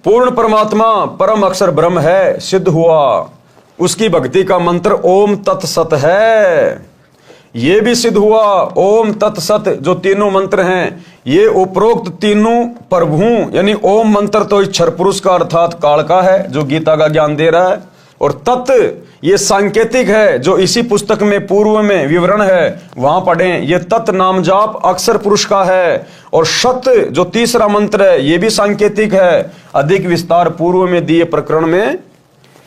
पूर्ण परमात्मा परम अक्षर ब्रह्म है, सिद्ध हुआ। उसकी भक्ति का मंत्र ओम तत्सत है, ये भी सिद्ध हुआ। ओम तत्सत जो तीनों मंत्र हैं ये उपरोक्त तीनों प्रभुओं यानी ओम मंत्र तो क्षर पुरुष का अर्थात काल का है जो गीता का ज्ञान दे रहा है, और तत् ये सांकेतिक है जो इसी पुस्तक में पूर्व में विवरण है वहां पढ़ें। ये तत् नाम जाप अक्षर पुरुष का है, और सत जो तीसरा मंत्र है ये भी सांकेतिक है, अधिक विस्तार पूर्व में दिए प्रकरण में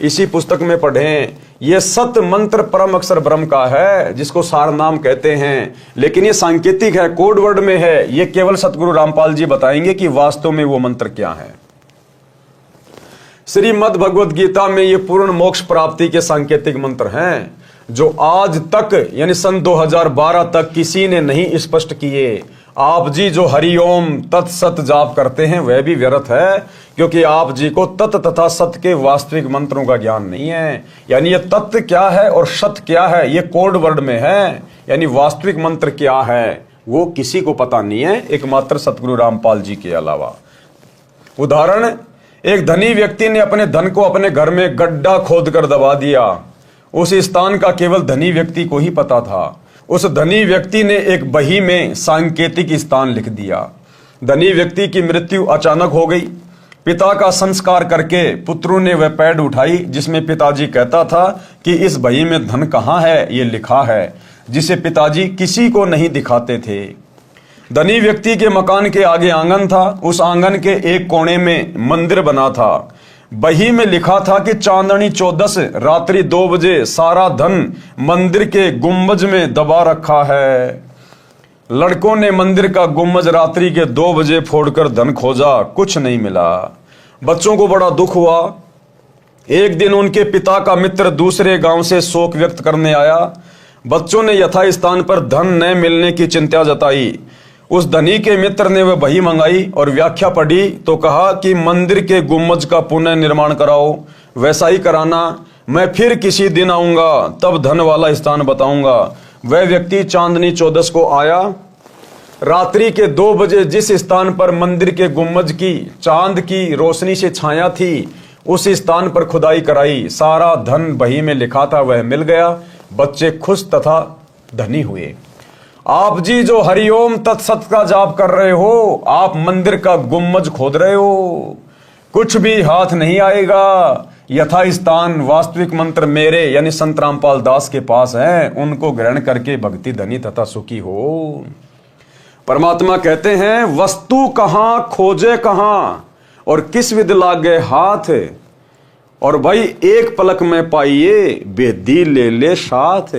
इसी पुस्तक में पढ़ें। ये सत मंत्र परम अक्षर ब्रह्म का है जिसको सार नाम कहते हैं, लेकिन ये सांकेतिक है, कोड वर्ड में है। ये केवल सतगुरु रामपाल जी बताएंगे कि वास्तव में वो मंत्र क्या है। श्रीमद् भगवद गीता में ये पूर्ण मोक्ष प्राप्ति के सांकेतिक मंत्र हैं जो आज तक यानी सन 2012 तक किसी ने नहीं स्पष्ट किए। आप जी जो हरिओम तत्सत जाप करते हैं वह भी व्यर्थ है, क्योंकि आप जी को तत् तथा सत के वास्तविक मंत्रों का ज्ञान नहीं है। यानी ये तत्व क्या है और सत क्या है ये कोड वर्ड में है, यानी वास्तविक मंत्र क्या है वो किसी को पता नहीं है एकमात्र सतगुरु रामपाल जी के अलावा। उदाहरण, एक धनी व्यक्ति ने अपने धन को अपने घर में गड्ढा खोदकर दबा दिया। उस स्थान का केवल धनी व्यक्ति को ही पता था। उस धनी व्यक्ति ने एक बही में सांकेतिक स्थान लिख दिया। धनी व्यक्ति की मृत्यु अचानक हो गई। पिता का संस्कार करके पुत्रों ने वह पैड उठाई जिसमें पिताजी कहता था कि इस बही में धन कहाँ है, ये लिखा है, जिसे पिताजी किसी को नहीं दिखाते थे। धनी व्यक्ति के मकान के आगे आंगन था। उस आंगन के एक कोने में मंदिर बना था। बही में लिखा था कि चांदनी 14 रात्रि 2 बजे सारा धन मंदिर के गुंबज में दबा रखा है। लड़कों ने मंदिर का गुंबज रात्रि के 2 बजे फोड़कर धन खोजा, कुछ नहीं मिला। बच्चों को बड़ा दुख हुआ। एक दिन उनके पिता का मित्र दूसरे गांव से शोक व्यक्त करने आया। बच्चों ने यथास्थान पर धन न मिलने की चिंता जताई। उस धनी के मित्र ने वह बही मंगाई और व्याख्या पढ़ी तो कहा कि मंदिर के गुंबज का पुनः निर्माण कराओ। वैसा ही कराना, मैं फिर किसी दिन आऊंगा, तब धन वाला स्थान बताऊंगा। वह व्यक्ति चांदनी 14 को आया। रात्रि के 2 बजे जिस स्थान पर मंदिर के गुंबज की चांद की रोशनी से छाया थी, उस स्थान पर खुदाई कराई। सारा धन बही में लिखा था वह मिल गया। बच्चे खुश तथा धनी हुए। आप जी जो हरिओम तत्सत का जाप कर रहे हो, आप मंदिर का गुंबज खोद रहे हो, कुछ भी हाथ नहीं आएगा। यथास्थान वास्तविक मंत्र मेरे यानी संत रामपाल दास के पास है, उनको ग्रहण करके भक्ति धनी तथा सुखी हो। परमात्मा कहते हैं वस्तु कहां खोजे कहां और किस विध लागे हाथ, और भाई एक पलक में पाइए बेदी ले ले साथ।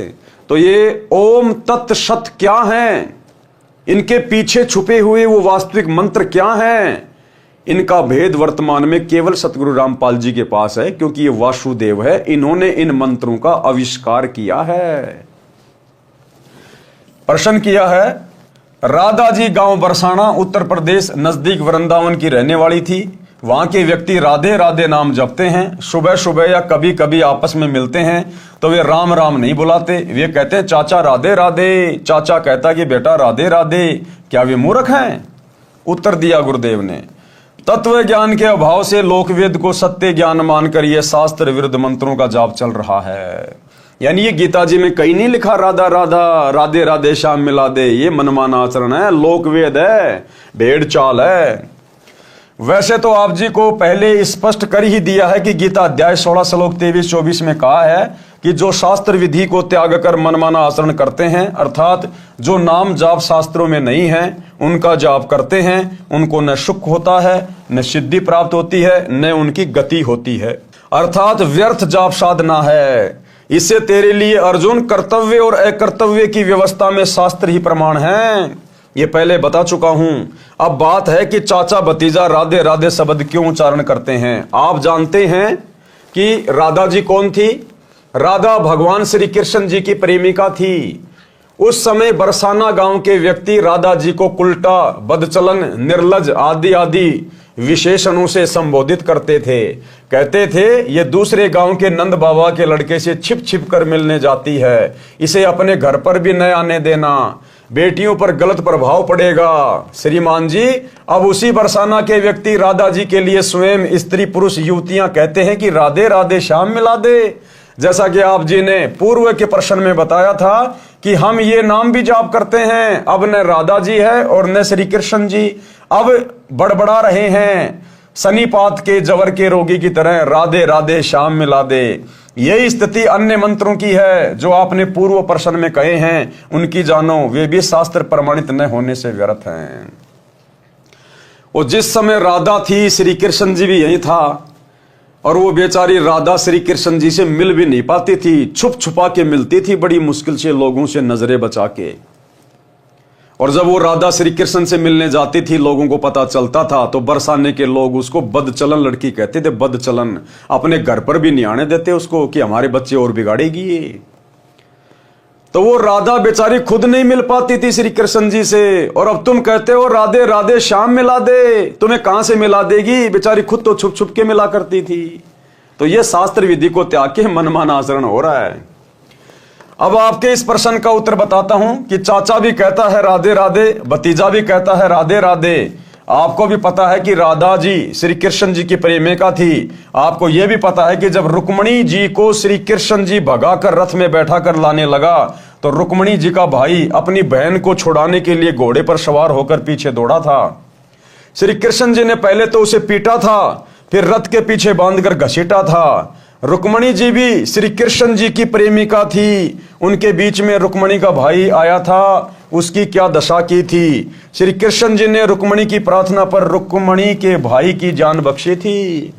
तो ये ओम तत् सत क्या है, इनके पीछे छुपे हुए वो वास्तविक मंत्र क्या हैं, इनका भेद वर्तमान में केवल सतगुरु रामपाल जी के पास है, क्योंकि ये वासुदेव है, इन्होंने इन मंत्रों का आविष्कार किया है। प्रश्न किया है, राधा जी गांव बरसाना उत्तर प्रदेश नजदीक वृंदावन की रहने वाली थी। वहां के व्यक्ति राधे राधे नाम जपते हैं। सुबह सुबह या कभी कभी आपस में मिलते हैं तो वे राम राम नहीं बुलाते, वे कहते हैं चाचा राधे राधे। चाचा कहता कि बेटा राधे राधे, क्या वे मूर्ख हैं? उत्तर दिया गुरुदेव ने, तत्व ज्ञान के अभाव से लोकवेद को सत्य ज्ञान मानकर यह शास्त्र विरुद्ध मंत्रों का जाप चल रहा है। यानी ये गीता जी में कहीं नहीं लिखा राधा राधा, राधे राधे श्याम मिला दे, ये मनमाना आचरण है, लोकवेद है, भेड़ चाल है। वैसे तो आप जी को पहले स्पष्ट कर ही दिया है कि गीता अध्याय 16 श्लोक 23-24 में कहा है कि जो शास्त्र विधि को त्याग कर मनमाना आचरण करते हैं, अर्थात जो नाम जाप शास्त्रों में नहीं है उनका जाप करते हैं, उनको न सुख होता है, न सिद्धि प्राप्त होती है, न उनकी गति होती है, अर्थात व्यर्थ जाप साधना है। इससे तेरे लिए अर्जुन कर्तव्य और अकर्तव्य की व्यवस्था में शास्त्र ही प्रमाण है, ये पहले बता चुका हूं। अब बात है कि चाचा भतीजा राधे राधे शब्द क्यों उच्चारण करते हैं। आप जानते हैं कि राधा जी कौन थी? राधा भगवान श्री कृष्ण जी की प्रेमिका थी। उस समय बरसाना गांव के व्यक्ति राधा जी को उल्टा, बदचलन, निर्लज आदि आदि विशेषणों से संबोधित करते थे। कहते थे ये दूसरे गांव के नंद बाबा के लड़के से छिप छिप कर मिलने जाती है, इसे अपने घर पर भी न आने देना, बेटियों पर गलत प्रभाव पड़ेगा। श्रीमान जी, अब उसी बरसाना के व्यक्ति राधा जी के लिए स्वयं स्त्री पुरुष युवतियां कहते हैं कि राधे राधे श्याम मिला दे। जैसा कि आप जी ने पूर्व के प्रश्न में बताया था कि हम ये नाम भी जाप करते हैं, अब न राधा जी है और न श्री कृष्ण जी, अब बड़बड़ा रहे हैं सनीपात के जवर के रोगी की तरह, राधे राधे श्याम मिला दे। यही स्थिति अन्य मंत्रों की है जो आपने पूर्व प्रश्न में कहे हैं, उनकी जानो, वे भी शास्त्र प्रमाणित न होने से व्यर्थ हैं। और जिस समय राधा थी श्री कृष्ण जी भी यही था, और वो बेचारी राधा श्री कृष्ण जी से मिल भी नहीं पाती थी, छुप छुपा के मिलती थी बड़ी मुश्किल से, लोगों से नजरें बचा के। और जब वो राधा श्री कृष्ण से मिलने जाती थी, लोगों को पता चलता था तो बरसाने के लोग उसको बदचलन लड़की कहते थे, बदचलन। अपने घर पर भी नहीं आने देते उसको कि हमारे बच्चे और बिगाड़ेगी। तो वो राधा बेचारी खुद नहीं मिल पाती थी श्री कृष्ण जी से, और अब तुम कहते हो राधे राधे श्याम मिला दे, तुम्हें कहां से मिला देगी? बेचारी खुद तो छुप छुप के मिला करती थी। तो ये शास्त्र विधि को त्याग के मनमाना आचरण हो रहा है। अब आपके इस प्रश्न का उत्तर बताता हूं कि चाचा भी कहता है राधे राधे, भतीजा भी कहता है राधे राधे। आपको भी पता है कि राधा जी श्री कृष्ण जी की प्रेमिका थी। आपको यह भी पता है कि जब रुक्मणी जी को श्री कृष्ण जी भगाकर रथ में बैठा कर लाने लगा तो रुक्मणी जी का भाई अपनी बहन को छुड़ाने के लिए घोड़े पर सवार होकर पीछे दौड़ा था। श्री कृष्ण जी ने पहले तो उसे पीटा था, फिर रथ के पीछे बांधकर घसीटा था। रुक्मणी जी भी श्री कृष्ण जी की प्रेमिका थी, उनके बीच में रुक्मणी का भाई आया था, उसकी क्या दशा की थी। श्री कृष्ण जी ने रुक्मणी की प्रार्थना पर रुक्मणी के भाई की जान बख्शी थी।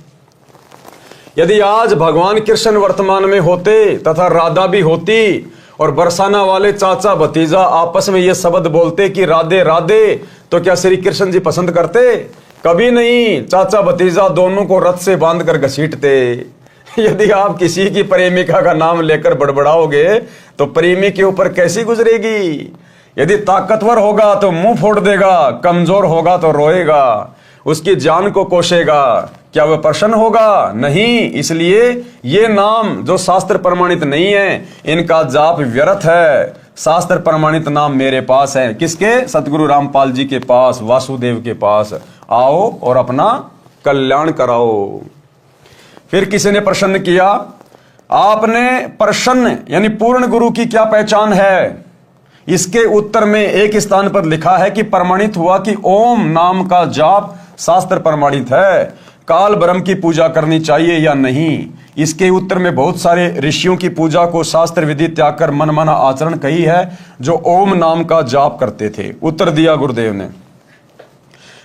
यदि आज भगवान कृष्ण वर्तमान में होते तथा राधा भी होती और बरसाना वाले चाचा भतीजा आपस में ये शब्द बोलते कि राधे राधे, तो क्या श्री कृष्ण जी पसंद करते? कभी नहीं। चाचा भतीजा दोनों को रथ से बांधकर घसीटते। यदि आप किसी की प्रेमिका का नाम लेकर बड़बड़ाओगे तो प्रेमी के ऊपर कैसी गुजरेगी? यदि ताकतवर होगा तो मुंह फोड़ देगा, कमजोर होगा तो रोएगा, उसकी जान को कोसेगा। क्या वह प्रसन्न होगा? नहीं। इसलिए ये नाम जो शास्त्र प्रमाणित नहीं है, इनका जाप व्यर्थ है। शास्त्र प्रमाणित नाम मेरे पास है। किसके? सतगुरु रामपाल जी के पास, वासुदेव के पास। आओ और अपना कल्याण कराओ। फिर किसी ने प्रश्न किया, आपने प्रसन्न यानी पूर्ण गुरु की क्या पहचान है? इसके उत्तर में एक स्थान पर लिखा है कि प्रमाणित हुआ कि ओम नाम का जाप शास्त्र प्रमाणित है। काल ब्रह्म की पूजा करनी चाहिए या नहीं? इसके उत्तर में बहुत सारे ऋषियों की पूजा को शास्त्र विधि त्याग कर मनमाना आचरण कही है, जो ओम नाम का जाप करते थे। उत्तर दिया गुरुदेव ने,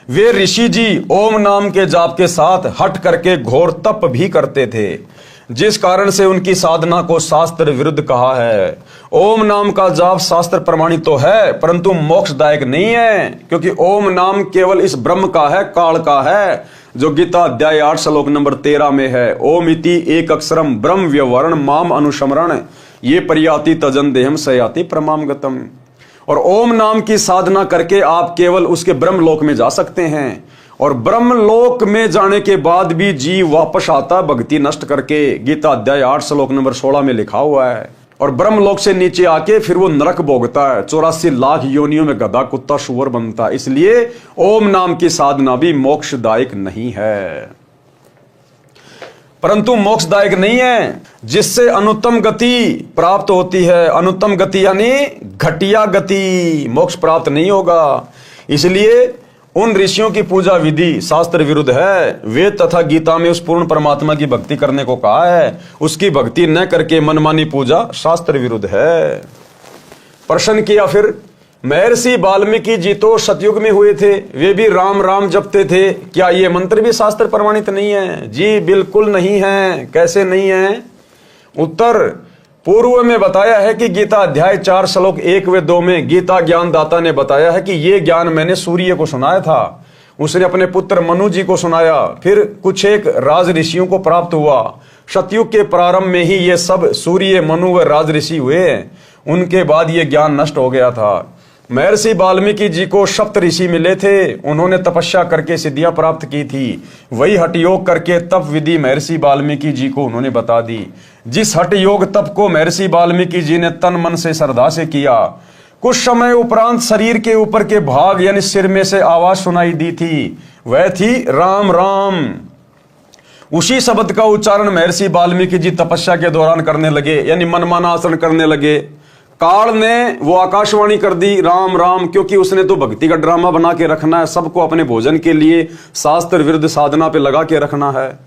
वे ऋषि जी ओम नाम के जाप के साथ हट करके घोर तप भी करते थे, जिस कारण से उनकी साधना को शास्त्र विरुद्ध कहा है। ओम नाम का जाप शास्त्र प्रमाणित तो है, परंतु मोक्षदायक नहीं है, क्योंकि ओम नाम केवल इस ब्रह्म का है, काल का है, जो गीता अध्याय 8 श्लोक नंबर 13 में है। ओम इति एक अक्षरम ब्रह्म व्यवहरण माम अनुसमरण ये परियाति तजन देहम सयाति प्रमाम गतम। और ओम नाम की साधना करके आप केवल उसके ब्रह्म लोक में जा सकते हैं, और ब्रह्म लोक में जाने के बाद भी जीव वापस आता भक्ति नष्ट करके। गीता अध्याय 8 श्लोक नंबर 16 में लिखा हुआ है। और ब्रह्म लोक से नीचे आके फिर वो नरक भोगता है, 84 लाख योनियों में गधा कुत्ता सुअर बनता है। इसलिए ओम नाम की साधना भी मोक्षदायक नहीं है, परंतु मोक्षदायक नहीं है, जिससे अनुत्तम गति प्राप्त होती है। अनुत्तम गति यानी घटिया गति, मोक्ष प्राप्त नहीं होगा। इसलिए उन ऋषियों की पूजा विधि शास्त्र विरुद्ध है। वेद तथा गीता में उस पूर्ण परमात्मा की भक्ति करने को कहा है, उसकी भक्ति न करके मनमानी पूजा शास्त्र विरुद्ध है। प्रश्न किया फिर, महर्षि वाल्मीकि जी तो सतयुग में हुए थे, वे भी राम राम जपते थे, क्या ये मंत्र भी शास्त्र प्रमाणित नहीं है? जी बिल्कुल नहीं है। कैसे नहीं है? उत्तर, पूर्व में बताया है कि गीता अध्याय 4 श्लोक 1 व 2 में गीता ज्ञान दाता ने बताया है कि ये ज्ञान मैंने सूर्य को सुनाया था, उसने अपने पुत्र मनु जी को सुनाया, फिर कुछ एक राज ऋषियों को प्राप्त हुआ। सतयुग के प्रारंभ में ही ये सब सूर्य, मनु व राज ऋषि हुए, उनके बाद ये ज्ञान नष्ट हो गया था। महर्षि वाल्मीकि जी को सप्त ऋषि मिले थे, उन्होंने तपस्या करके सिद्धियां प्राप्त की थी। वही हठ योग करके तप विधि महर्षि वाल्मीकि जी को उन्होंने बता दी। जिस हठ योग तप को महर्षि वाल्मीकि जी ने तन मन से श्रद्धा से किया, कुछ समय उपरांत शरीर के ऊपर के भाग यानी सिर में से आवाज सुनाई दी थी, वह थी राम राम। उसी शब्द का उच्चारण महर्षि वाल्मीकि जी तपस्या के दौरान करने लगे, यानी मनमाना आचरण करने लगे। काल ने वो आकाशवाणी कर दी राम राम, क्योंकि उसने तो भक्ति का ड्रामा बना के रखना है, सबको अपने भोजन के लिए शास्त्र विरुद्ध साधना पे लगा के रखना है।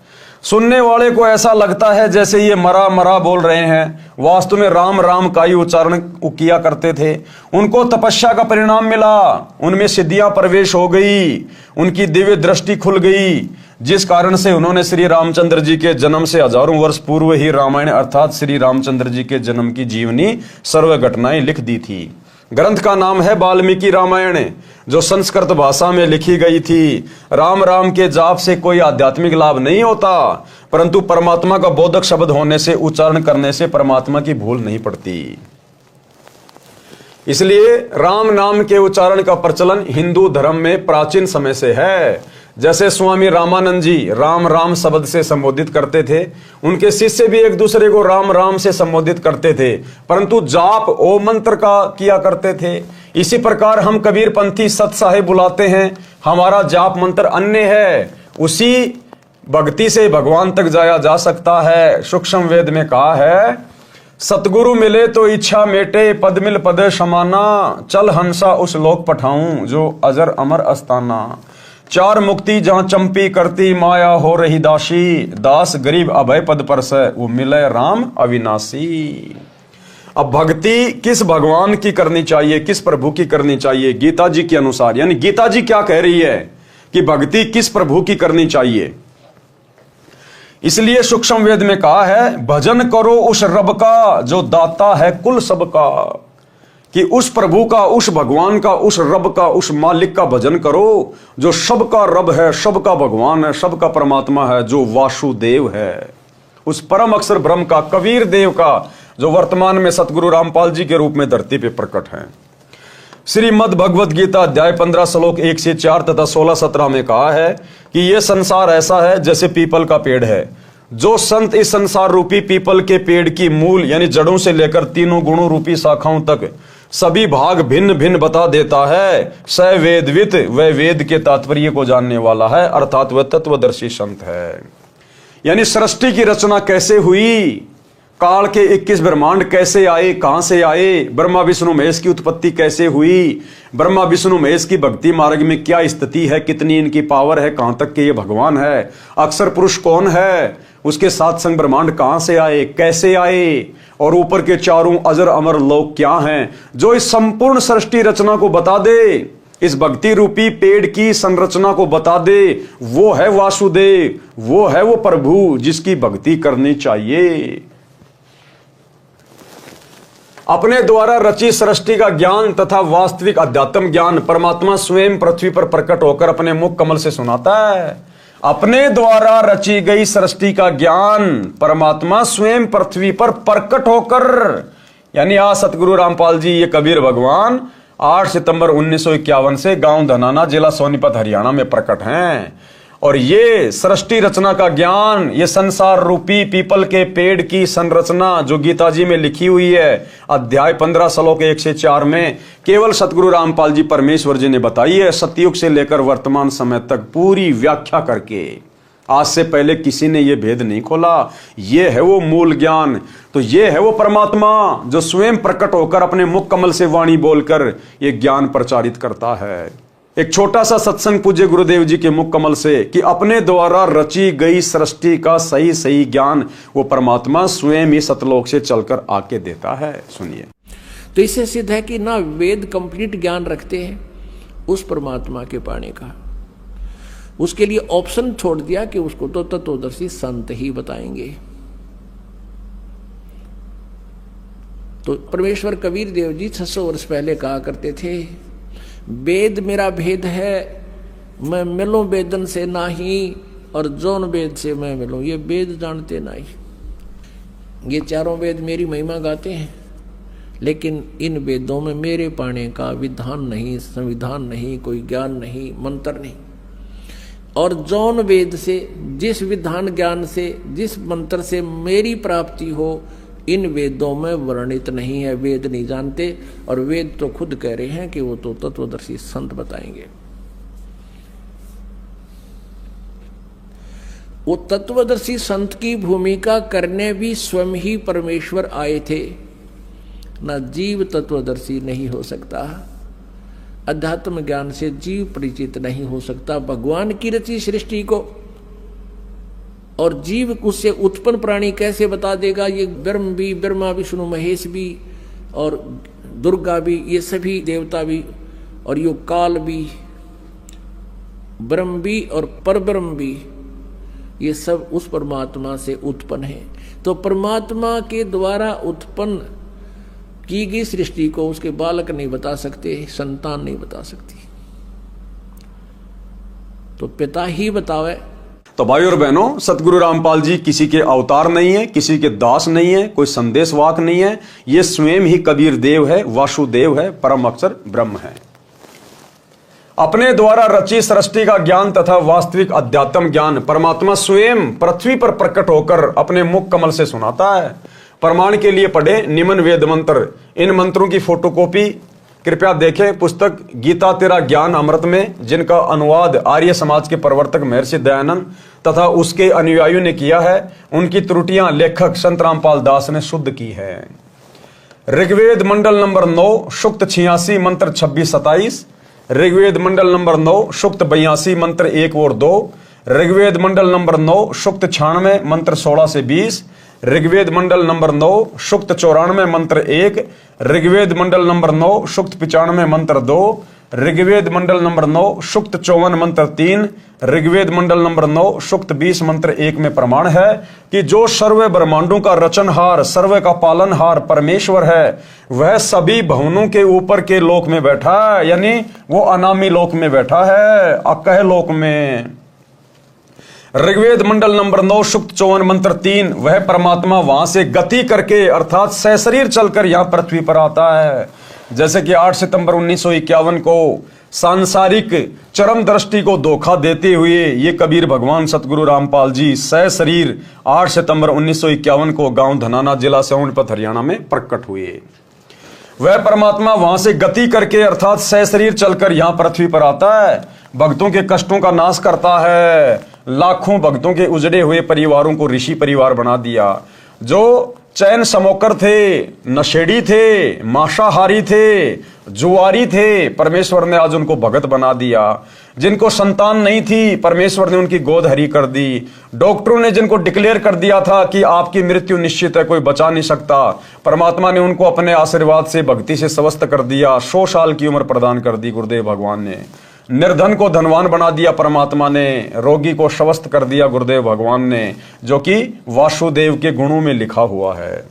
सुनने वाले को ऐसा लगता है जैसे ये मरा मरा बोल रहे हैं, वास्तव में राम राम का ही उच्चारण किया करते थे। उनको तपस्या का परिणाम मिला, उनमें सिद्धियां प्रवेश हो गई, उनकी दिव्य दृष्टि खुल गई, जिस कारण से उन्होंने श्री रामचंद्र जी के जन्म से हजारों वर्ष पूर्व ही रामायण अर्थात श्री रामचंद्र जी के जन्म की जीवनी सर्व घटनाएं लिख दी थी। ग्रंथ का नाम है वाल्मीकि रामायण, जो संस्कृत भाषा में लिखी गई थी। राम राम के जाप से कोई आध्यात्मिक लाभ नहीं होता, परंतु परमात्मा का बोधक शब्द होने से, उच्चारण करने से परमात्मा की भूल नहीं पड़ती। इसलिए राम नाम के उच्चारण का प्रचलन हिंदू धर्म में प्राचीन समय से है। जैसे स्वामी रामानंद जी राम राम शब्द से संबोधित करते थे, उनके शिष्य भी एक दूसरे को राम राम से संबोधित करते थे, परंतु जाप ओम मंत्र का किया करते थे। इसी प्रकार हम कबीर पंथी सत साहेब बुलाते हैं, हमारा जाप मंत्र अन्य है। उसी भक्ति से भगवान तक जाया जा सकता है। सूक्ष्म वेद में कहा है, सतगुरु मिले तो इच्छा मेटे, पद मिल पद समाना, चल हंसा उस लोक पठाऊं जो अजर अमर अस्ताना। चार मुक्ति जहां चंपी करती माया हो रही दासी, दास गरीब अभय पद पर से वो मिले राम अविनाशी। अब भक्ति किस भगवान की करनी चाहिए, किस प्रभु की करनी चाहिए? गीता जी के अनुसार, यानी गीता जी क्या कह रही है कि भक्ति किस प्रभु की करनी चाहिए। इसलिए सूक्ष्म वेद में कहा है, भजन करो उस रब का जो दाता है कुल सबका, कि उस प्रभु का, उस भगवान का, उस रब का, उस मालिक का भजन करो जो सबका रब है, सबका भगवान है, सबका परमात्मा है, जो वासुदेव है, उस परम अक्षर ब्रह्म का, कबीर देव का, जो वर्तमान में सतगुरु रामपाल जी के रूप में धरती पे प्रकट हैं। श्रीमद् भगवद गीता अध्याय 15 श्लोक 1 से 4 तथा 16-17 में कहा है कि यह संसार ऐसा है जैसे पीपल का पेड़ है। जो संत इस संसार रूपी पीपल के पेड़ की मूल यानी जड़ों से लेकर तीनों गुणों रूपी शाखाओं तक सभी भाग भिन्न भिन्न बता देता है, स वेदवित, वह वेद के तात्पर्य को जानने वाला है, अर्थात वह तत्वदर्शी संत है। यानी सृष्टि की रचना कैसे हुई, काल के 21 ब्रह्मांड कैसे आए, कहां से आए, ब्रह्मा विष्णु महेश की उत्पत्ति कैसे हुई, ब्रह्मा विष्णु महेश की भक्ति मार्ग में क्या स्थिति है, कितनी इनकी पावर है, कहां तक के ये भगवान है, अक्षर पुरुष कौन है, उसके साथ संग ब्रह्मांड कहां से आए, कैसे आए, और ऊपर के चारों अजर अमर लोक क्या हैं, जो इस संपूर्ण सृष्टि रचना को बता दे, इस भक्ति रूपी पेड़ की संरचना को बता दे, वो है वासुदेव, वो है वो प्रभु जिसकी भक्ति करनी चाहिए। अपने द्वारा रची सृष्टि का ज्ञान तथा वास्तविक अध्यात्म ज्ञान परमात्मा स्वयं पृथ्वी पर प्रकट होकर अपने मुख कमल से सुनाता है। अपने द्वारा रची गई सृष्टि का ज्ञान परमात्मा स्वयं पृथ्वी पर प्रकट होकर, यानी आज सतगुरु रामपाल जी ये कबीर भगवान 8 सितंबर 1951 से गांव धनाना जिला सोनीपत हरियाणा में प्रकट हैं। और ये सृष्टि रचना का ज्ञान, ये संसार रूपी पीपल के पेड़ की संरचना जो गीता जी में लिखी हुई है अध्याय 15 श्लोक 1 से 4 में केवल सतगुरु रामपाल जी परमेश्वर जी ने बताई है, सतयुग से लेकर वर्तमान समय तक पूरी व्याख्या करके। आज से पहले किसी ने यह भेद नहीं खोला। ये है वो मूल ज्ञान, तो ये है वो परमात्मा जो स्वयं प्रकट होकर अपने मुख कमल से वाणी बोलकर ये ज्ञान प्रचारित करता है। एक छोटा सा सत्संग पूज्य गुरुदेव जी के मुख कमल से कि अपने द्वारा रची गई सृष्टि का सही सही ज्ञान वो परमात्मा स्वयं ही सतलोक से चलकर आके देता है। सुनिए। तो इससे सिद्ध है कि ना वेद कंप्लीट ज्ञान रखते हैं उस परमात्मा के पाने का, उसके लिए ऑप्शन छोड़ दिया कि उसको तो तत्वदर्शी संत ही बताएंगे। तो परमेश्वर कबीर देव जी 600 वर्ष पहले कहा करते थे, वेद मेरा भेद है, मैं मिलूं वेदन से नाही, और जौन वेद से मैं मिलूं। ये वेद जानते नहीं, ये चारों वेद मेरी महिमा गाते हैं, लेकिन इन वेदों में मेरे पाने का विधान नहीं, संविधान नहीं, कोई ज्ञान नहीं, मंत्र नहीं। और जौन वेद से, जिस विधान ज्ञान से, जिस मंत्र से मेरी प्राप्ति हो, इन वेदों में वर्णित नहीं है, वेद नहीं जानते। और वेद तो खुद कह रहे हैं कि वो तो तत्वदर्शी संत बताएंगे। वो तत्वदर्शी संत की भूमिका करने भी स्वयं ही परमेश्वर आए थे। ना जीव तत्वदर्शी नहीं हो सकता, अध्यात्म ज्ञान से जीव परिचित नहीं हो सकता भगवान की रची सृष्टि को। और जीव उससे उत्पन्न प्राणी कैसे बता देगा? ये ब्रह्म भी, ब्रह्मा विष्णु महेश भी, और दुर्गा भी, ये सभी देवता भी, और यो काल भी, ब्रह्म भी और परब्रह्म भी, ये सब उस परमात्मा से उत्पन्न है। तो परमात्मा के द्वारा उत्पन्न की गई सृष्टि को उसके बालक नहीं बता सकते, संतान नहीं बता सकती, तो पिता ही बतावे। तो भाई और बहनों, सतगुरु रामपाल जी किसी के अवतार नहीं है, किसी के दास नहीं है, कोई संदेशवाक नहीं है। ये स्वयं ही कबीर देव है, वासुदेव है, परम अक्षर ब्रह्म है। अपने द्वारा रची सृष्टि का ज्ञान तथा वास्तविक अध्यात्म ज्ञान परमात्मा स्वयं पृथ्वी पर प्रकट होकर अपने मुख कमल से सुनाता है। प्रमाण के लिए पढ़े निम्न वेद मंत्र। इन मंत्रों की फोटोकॉपी कृपया देखें पुस्तक गीता तेरा ज्ञान अमृत में, जिनका अनुवाद आर्य समाज के प्रवर्तक महर्षि दयानंद तथा उसके अनुयायियों ने किया है। उनकी त्रुटियां लेखक संत रामपाल दास ने शुद्ध की है। ऋग्वेद मंडल नंबर 9 सूक्त 86 मंत्र 26-27, ऋग्वेद मंडल नंबर 9 सूक्त 82 मंत्र 1 और 2, ऋग्वेद मंडल नंबर 9 सूक्त 96 मंत्र 16 से 20, ऋग्वेद मंडल नंबर 9 सूक्त 94 मंत्र 1, ऋग्वेद मंडल नंबर 9 सूक्त 95 मंत्र 2, ऋग्वेद मंडल नंबर 9 सूक्त 54 मंत्र 3, ऋग्वेद मंडल नंबर 9 सूक्त 20 मंत्र 1 में प्रमाण है कि जो सर्व ब्रह्मांडों का रचनहार, सर्व का पालनहार परमेश्वर है, वह सभी भवनों के ऊपर के लोक में बैठा है, यानी वो अनामी लोक में बैठा है, अकह लोक में। ऋग्वेद मंडल नंबर 9 सूक्त 54 मंत्र 3, वह परमात्मा वहां से गति करके अर्थात सशरीर चलकर यहां पृथ्वी पर आता है। जैसे कि 8 सितंबर 1951 को सांसारिक चरम दृष्टि को धोखा देते हुए ये कबीर भगवान सतगुरु रामपाल जी सशरीर 8 सितंबर 1951 को गांव धनाना, जिला सोनीपत, हरियाणा में प्रकट हुए। वह परमात्मा वहां से गति करके अर्थात सशरीर चलकर यहां पृथ्वी पर आता है, भक्तों के कष्टों का नाश करता है, लाखों भक्तों के उजड़े हुए परिवारों को ऋषि परिवार बना दिया। जो चैन समोकर थे, नशेड़ी थे, मांसाहारी थे, जुआरी थे, परमेश्वर ने आज उनको भगत बना दिया। जिनको संतान नहीं थी, परमेश्वर ने उनकी गोद हरी कर दी। डॉक्टरों ने जिनको डिक्लेयर कर दिया था कि आपकी मृत्यु निश्चित है, कोई बचा नहीं सकता, परमात्मा ने उनको अपने आशीर्वाद से, भक्ति से स्वस्थ कर दिया। 100 साल की उम्र प्रदान कर दी गुरुदेव भगवान ने। निर्धन को धनवान बना दिया परमात्मा ने, रोगी को स्वस्थ कर दिया गुरुदेव भगवान ने, जो कि वासुदेव के गुणों में लिखा हुआ है।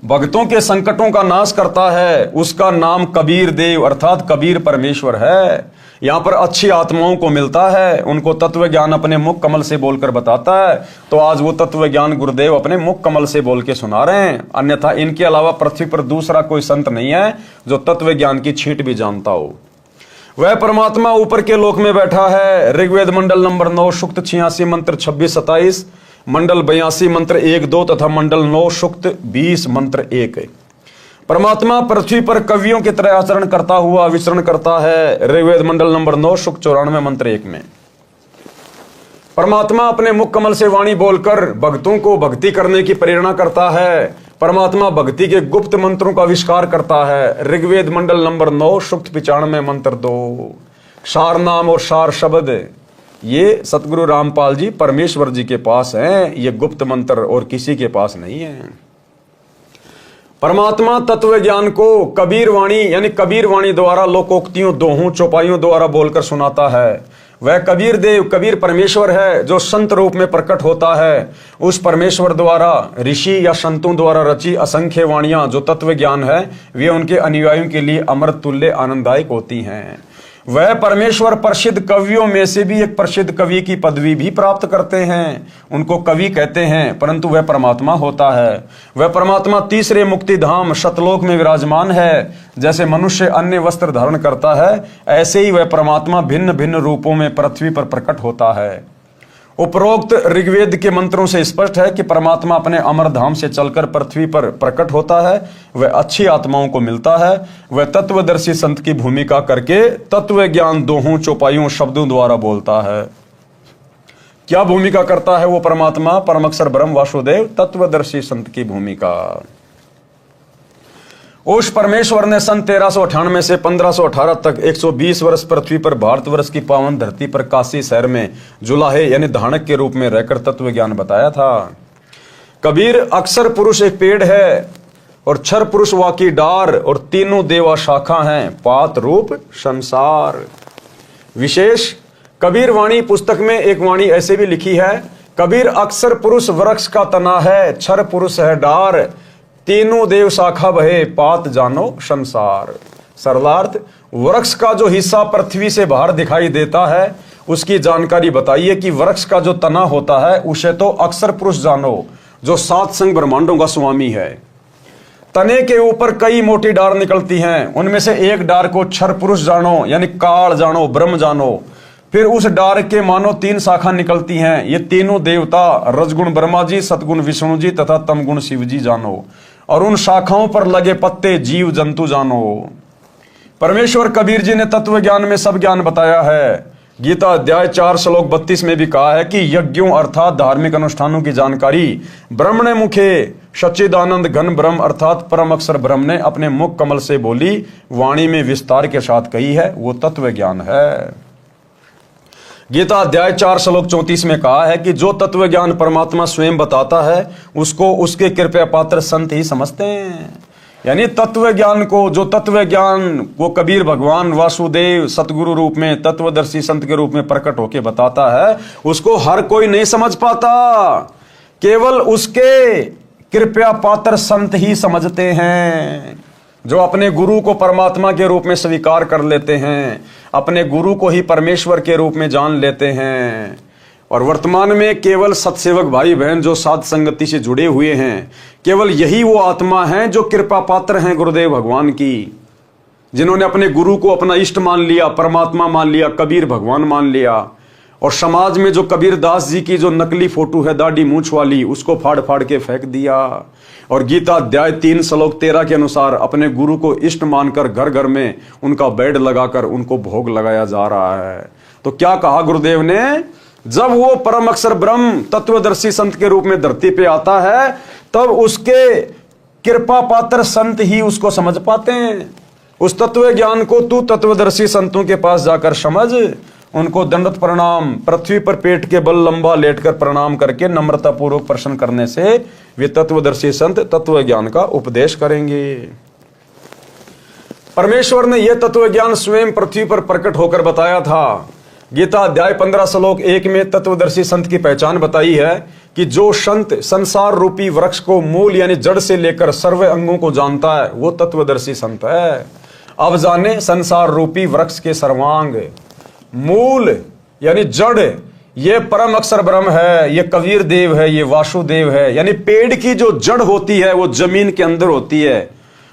भक्तों के संकटों का नाश करता है, उसका नाम कबीर देव अर्थात कबीर परमेश्वर है। यहाँ पर अच्छी आत्माओं को मिलता है, उनको तत्व ज्ञान अपने मुख कमल से बोलकर बताता है। तो आज वो तत्व ज्ञान गुरुदेव अपने मुख कमल से बोल के सुना रहे हैं। अन्यथा इनके अलावा पृथ्वी पर दूसरा कोई संत नहीं है जो तत्व ज्ञान की छींट भी जानता हो। वह परमात्मा ऊपर के लोक में बैठा है। ऋग्वेद मंडल नंबर 9 सूक्त 86 मंत्र 26-27, मंडल 82 मंत्र 1-2 तथा मंडल 9 सूक्त 20 मंत्र 1। परमात्मा पृथ्वी पर कवियों की तरह आचरण करता हुआ विचरण करता है। ऋग्वेद मंडल नंबर 9 सूक्त 94 मंत्र 1 में परमात्मा अपने मुख कमल से वाणी बोलकर भक्तों को भक्ति करने की प्रेरणा करता है। परमात्मा भक्ति के गुप्त मंत्रों का आविष्कार करता है। ऋग्वेद मंडल नंबर 9 सूक्त 95 मंत्र 2। सार नाम और सार शब्द ये सतगुरु रामपाल जी परमेश्वर जी के पास हैं, ये गुप्त मंत्र और किसी के पास नहीं है। परमात्मा तत्व ज्ञान को कबीर वाणी यानी कबीर वाणी द्वारा लोकोक्तियों, दोहों, चौपाइयों द्वारा बोलकर सुनाता है। वह कबीर देव, कबीर परमेश्वर है जो संत रूप में प्रकट होता है। उस परमेश्वर द्वारा ऋषि या संतों द्वारा रची असंख्य वाणियां जो तत्व ज्ञान है, वे उनके अनुयायियों के लिए अमृत तुल्य आनंददायक होती हैं। वह परमेश्वर प्रसिद्ध कवियों में से भी एक प्रसिद्ध कवि की पदवी भी प्राप्त करते हैं। उनको कवि कहते हैं, परंतु वह परमात्मा होता है। वह परमात्मा तीसरे मुक्ति धाम सतलोक में विराजमान है। जैसे मनुष्य अन्य वस्त्र धारण करता है, ऐसे ही वह परमात्मा भिन्न भिन्न रूपों में पृथ्वी पर प्रकट होता है। उपरोक्त ऋग्वेद के मंत्रों से स्पष्ट है कि परमात्मा अपने अमर धाम से चलकर पृथ्वी पर प्रकट होता है। वह अच्छी आत्माओं को मिलता है। वह तत्वदर्शी संत की भूमिका करके तत्व ज्ञान दोहों, चौपाइयों, शब्दों द्वारा बोलता है। क्या भूमिका करता है वो परमात्मा? परम अक्षर ब्रह्म वासुदेव तत्वदर्शी संत की भूमिका। उस परमेश्वर ने सन 1398 से 1518 तक 120 वर्ष पृथ्वी पर भारतवर्ष की पावन धरती पर काशी शहर में जुलाहे यानी धानक के रूप में रहकर तत्व ज्ञान बताया था। कबीर अक्षर पुरुष एक पेड़ है और क्षर पुरुष वाकी डार और तीनों देवा शाखा हैं, पात रूप संसार। विशेष कबीर वाणी पुस्तक में एक वाणी ऐसे भी लिखी है, कबीर अक्षर पुरुष वृक्ष का तना है, क्षर पुरुष है डार, तीनों देव शाखा बहे, पात जानो संसार। सरलार्थ, वृक्ष का जो हिस्सा पृथ्वी से बाहर दिखाई देता है उसकी जानकारी बताइए कि वृक्ष का जो तना होता है उसे तो अक्षर पुरुष जानो जो 7 संग ब्रह्मांडों का स्वामी है। तने के ऊपर कई मोटी डार निकलती हैं, उनमें से एक डार को क्षर पुरुष जानो यानी काल जानो, ब्रह्म जानो। फिर उस डार के मानो 3 शाखा निकलती हैं, ये तीनों देवता रजगुण ब्रह्मा जी, सतगुण विष्णु जी तथा तमगुण शिव जी जानो। और उन शाखाओं पर लगे पत्ते जीव जंतु जानो। परमेश्वर कबीर जी ने तत्व ज्ञान में सब ज्ञान बताया है। गीता अध्याय 4 श्लोक 32 में भी कहा है कि यज्ञों अर्थात धार्मिक अनुष्ठानों की जानकारी ब्रह्मणे मुखे सच्चिदानंद घन ब्रह्म अर्थात परम अक्षर ब्रह्म ने अपने मुख कमल से बोली वाणी में विस्तार के साथ कही है, वो तत्व ज्ञान है। गीता अध्याय 4 श्लोक 34 में कहा है कि जो तत्व ज्ञान परमात्मा स्वयं बताता है उसको उसके कृपया पात्र संत ही समझते हैं। यानी तत्व ज्ञान को, जो तत्व ज्ञान को कबीर भगवान वासुदेव सतगुरु रूप में तत्वदर्शी संत के रूप में प्रकट होकर बताता है, उसको हर कोई नहीं समझ पाता, केवल उसके कृपया पात्र संत ही समझते हैं, जो अपने गुरु को परमात्मा के रूप में स्वीकार कर लेते हैं, अपने गुरु को ही परमेश्वर के रूप में जान लेते हैं। और वर्तमान में केवल सत्सेवक भाई बहन जो साध संगति से जुड़े हुए हैं, केवल यही वो आत्मा हैं जो कृपा पात्र हैं गुरुदेव भगवान की, जिन्होंने अपने गुरु को अपना इष्ट मान लिया, परमात्मा मान लिया, कबीर भगवान मान लिया। और समाज में जो कबीर दास जी की जो नकली फोटो है दाढ़ी मूंछ वाली, उसको फाड़ फाड़ के फेंक दिया। और गीता अध्याय 3 श्लोक 13 के अनुसार अपने गुरु को इष्ट मानकर घर घर में उनका बेड लगाकर उनको भोग लगाया जा रहा है। तो क्या कहा गुरुदेव ने, जब वो परम अक्षर ब्रह्म तत्वदर्शी संत के रूप में धरती पे आता है, तब उसके कृपा पात्र संत ही उसको समझ पाते हैं। उस तत्व ज्ञान को तू तत्वदर्शी संतों के पास जाकर समझ, उनको दंडवत प्रणाम, पृथ्वी पर पेट के बल लंबा लेटकर प्रणाम करके नम्रता पूर्वक प्रश्न करने से वे तत्वदर्शी संत तत्व ज्ञान का उपदेश करेंगे। परमेश्वर ने यह तत्व ज्ञान स्वयं पृथ्वी पर प्रकट होकर बताया था। गीता अध्याय 15 श्लोक 1 में तत्वदर्शी संत की पहचान बताई है कि जो संत संसार रूपी वृक्ष को मूल यानी जड़ से लेकर सर्व अंगों को जानता है, वो तत्वदर्शी संत है। अब जाने संसार रूपी वृक्ष के सर्वांग, मूल यानी जड़, ये परम अक्षर ब्रह्म है, ये कबीर देव है, ये वासुदेव है। यानी पेड़ की जो जड़ होती है वो जमीन के अंदर होती है,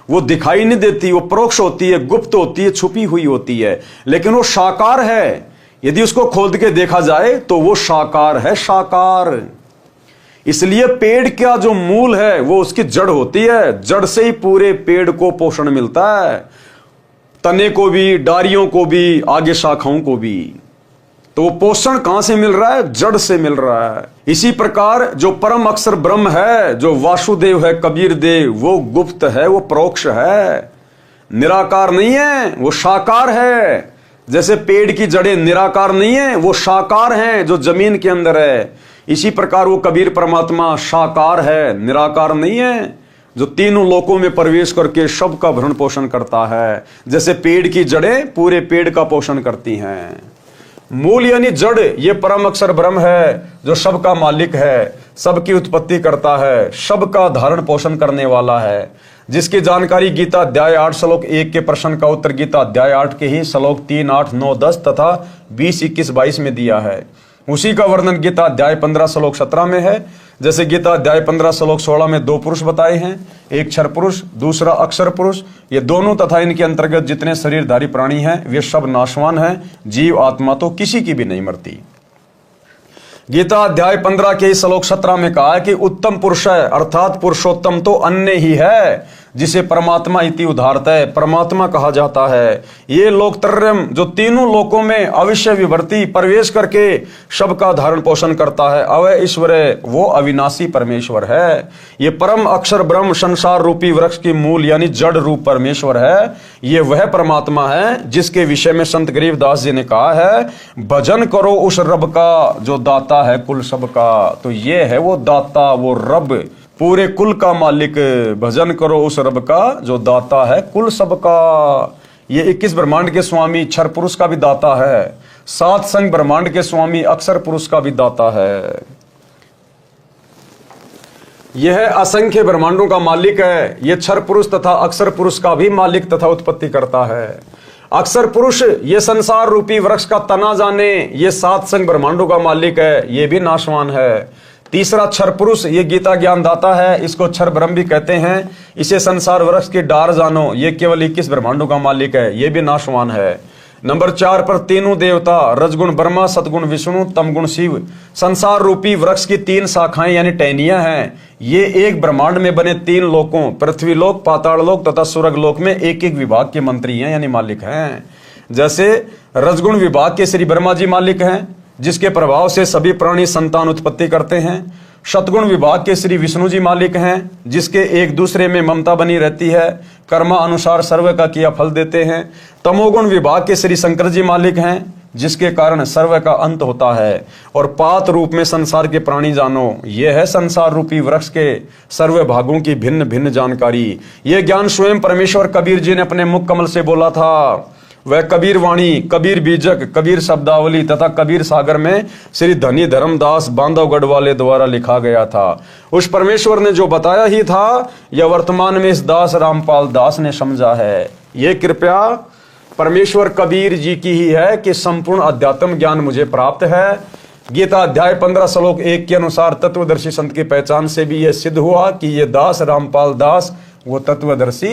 वो दिखाई नहीं देती, वो परोक्ष होती है, गुप्त होती है, छुपी हुई होती है, लेकिन वो साकार है। यदि उसको खोद के देखा जाए तो वो साकार है, साकार। इसलिए पेड़ का जो मूल है वो उसकी जड़ होती है, जड़ से ही पूरे पेड़ को पोषण मिलता है, तने को भी, डारियों को भी, आगे शाखाओं को भी। तो वो पोषण कहां से मिल रहा है? जड़ से मिल रहा है। इसी प्रकार जो परम अक्षर ब्रह्म है, जो वासुदेव है, कबीर देव, वो गुप्त है, वो परोक्ष है, निराकार नहीं है, वो साकार है। जैसे पेड़ की जड़ें निराकार नहीं है, वो साकार हैं जो जमीन के अंदर है। इसी प्रकार वो कबीर परमात्मा साकार है, निराकार नहीं है, जो तीनों लोकों में प्रवेश करके सबका भरण पोषण करता है। जैसे पेड़ की जड़ें पूरे पेड़ का पोषण करती हैं। मूल यानी जड़, ये परम अक्षर ब्रह्म है जो सबका मालिक है, सबकी उत्पत्ति करता है, सबका धारण पोषण करने वाला है, जिसकी जानकारी गीता अध्याय 8 श्लोक 1 के प्रश्न का उत्तर गीता अध्याय 8 के ही श्लोक 3, 8, 9, 10 तथा 20, 21, 22 में दिया है। उसी का वर्णन गीता अध्याय 15 श्लोक 17 में है। जैसे गीता अध्याय 15 श्लोक 16 में 2 पुरुष बताए हैं, एक क्षर पुरुष, दूसरा अक्षर पुरुष। ये दोनों तथा इनके अंतर्गत जितने शरीरधारी प्राणी हैं वे सब नाशवान हैं, जीव आत्मा तो किसी की भी नहीं मरती। गीता अध्याय 15 के श्लोक 17 में कहा है कि उत्तम पुरुष है अर्थात पुरुषोत्तम तो अन्य ही है, जिसे परमात्मा इति उदाहरता है, परमात्मा कहा जाता है। ये लोकत्रयम जो तीनों लोकों में अविश्य विभर्ती प्रवेश करके सबका धारण पोषण करता है, अवय ईश्वर है, वो अविनाशी परमेश्वर है। ये परम अक्षर ब्रह्म संसार रूपी वृक्ष की मूल यानी जड़ रूप परमेश्वर है। ये वह परमात्मा है जिसके विषय में संत गरीबदास जी ने कहा है, भजन करो उस रब का जो दाता है कुल सबका। तो ये है वो दाता, वो रब, पूरे कुल का मालिक। भजन करो उस रब का जो दाता है कुल सबका। ये 21 ब्रह्मांड के स्वामी क्षर पुरुष का भी दाता है, 7 संग ब्रह्मांड के स्वामी अक्षर पुरुष का भी दाता है। यह असंख्य ब्रह्मांडों का मालिक है। यह क्षर पुरुष तथा अक्षर पुरुष का भी मालिक तथा उत्पत्ति करता है। अक्षर पुरुष ये संसार रूपी वृक्ष का तना जाने, ये 7 संग ब्रह्मांडों का मालिक है, ये भी नाशवान है। तीसरा क्षर पुरुष ये गीता ज्ञान दाता है, इसको क्षर ब्रह्म भी कहते हैं। इसे संसार वृक्ष की डार जानो, ये केवल 21 ब्रह्मांडों का मालिक है, ये भी नाशवान है। नंबर 4 पर तीनों देवता, रजगुण ब्रह्मा, सतगुण विष्णु, तमगुण शिव, संसार रूपी वृक्ष की 3 शाखाएं यानी टहनियां हैं। ये एक ब्रह्मांड में बने 3 लोकों, पृथ्वी लोक, पाताल लोक तथा स्वर्ग लोक में एक एक विभाग के मंत्री हैं यानी मालिक हैं। जैसे रजगुण विभाग के श्री ब्रह्मा जी मालिक हैं, जिसके प्रभाव से सभी प्राणी संतान उत्पत्ति करते हैं। शतगुण विभाग के श्री विष्णु जी मालिक हैं, जिसके एक दूसरे में ममता बनी रहती है, कर्म अनुसार सर्व का किया फल देते हैं। तमोगुण विभाग के श्री शंकर जी मालिक हैं, जिसके कारण सर्व का अंत होता है। और पात रूप में संसार के प्राणी जानो, यह है संसार रूपी वृक्ष के सर्व भागों की भिन्न भिन्न जानकारी। यह ज्ञान स्वयं परमेश्वर कबीर जी ने अपने मुख कमल से बोला था। वह कबीर वाणी, कबीर बीजक, कबीर शब्दावली तथा कबीर सागर में श्री धनी धर्मदास बांधवगढ़ वाले द्वारा लिखा गया था। उस परमेश्वर ने जो बताया ही था, यह वर्तमान में इस दास रामपाल दास ने समझा है। ये कृपया परमेश्वर कबीर जी की ही है कि संपूर्ण अध्यात्म ज्ञान मुझे प्राप्त है। गीता अध्याय 15 श्लोक 1 के अनुसार तत्वदर्शी संत की पहचान से भी यह सिद्ध हुआ कि ये दास रामपाल दास वो तत्वदर्शी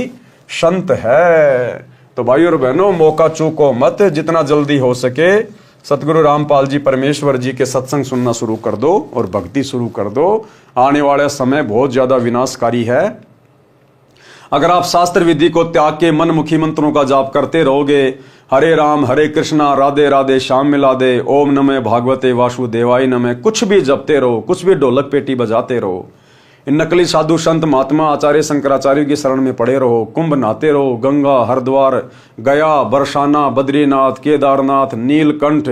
संत है। तो भाइयों और बहनों, मौका चूको मत, जितना जल्दी हो सके सतगुरु रामपाल जी परमेश्वर जी के सत्संग सुनना शुरू कर दो और भक्ति शुरू कर दो। आने वाला समय बहुत ज्यादा विनाशकारी है। अगर आप शास्त्र विधि को त्याग के मनमुखी मंत्रों का जाप करते रहोगे, हरे राम हरे कृष्णा राधे राधे श्याम मिला दे, ओम नमः भागवते वासुदेवाय नमः, कुछ भी जपते रहो, कुछ भी ढोलक पेटी बजाते रहो, इन नकली साधु संत महात्मा आचार्य शंकराचार्य की शरण में पड़े रहो, कुंभ नहाते रहो, गंगा हरिद्वार गया बरसाना बद्रीनाथ केदारनाथ नीलकंठ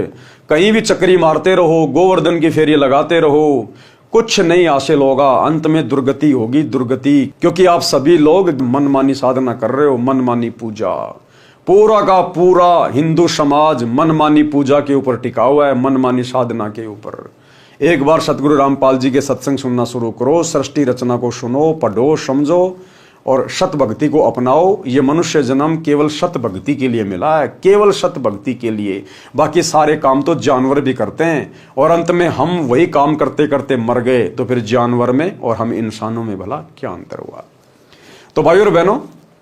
कहीं भी चक्री मारते रहो, गोवर्धन की फेरी लगाते रहो, कुछ नहीं हासिल होगा। अंत में दुर्गति होगी, दुर्गति। क्योंकि आप सभी लोग मनमानी साधना कर रहे हो, मनमानी पूजा। पूरा का पूरा हिंदू समाज मनमानी पूजा के ऊपर टिका हुआ है, मनमानी साधना के ऊपर। एक बार सतगुरु रामपाल जी के सत्संग सुनना शुरू करो, सृष्टि रचना को सुनो, पढ़ो, समझो और सत भक्ति को अपनाओ। ये मनुष्य जन्म केवल सत भक्ति के लिए मिला है, केवल सत भक्ति के लिए। बाकी सारे काम तो जानवर भी करते हैं और अंत में हम वही काम करते करते मर गए, तो फिर जानवर में और हम इंसानों में भला क्या अंतर हुआ। तो भाइयों और बहनों,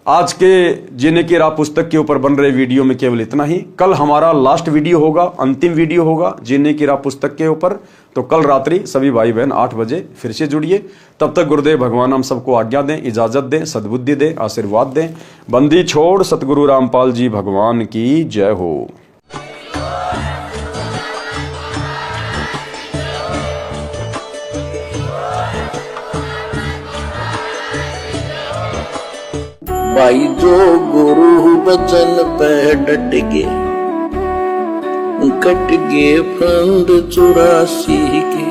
आज के जीने की राह पुस्तक के ऊपर बन रहे वीडियो में केवल इतना ही। कल हमारा लास्ट वीडियो होगा, अंतिम वीडियो होगा जीने की राह पुस्तक के ऊपर। तो कल रात्रि सभी भाई बहन 8 बजे फिर से जुड़िए। तब तक गुरुदेव भगवान हम सबको आज्ञा दें, इजाजत दें, सद्बुद्धि दें, आशीर्वाद दें। बंदी छोड़ सतगुरु रामपाल जी भगवान की जय हो। भाई जो गुरु बचन पे डट गे, कट गे फंद 84 के,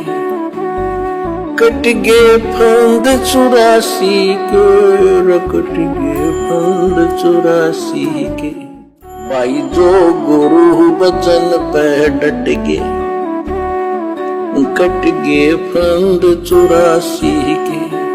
कट गे फंद 84 के, कट गे फंद 84 के। भाई जो गुरु बचन पे डट गे, कट गे फंद 84 के।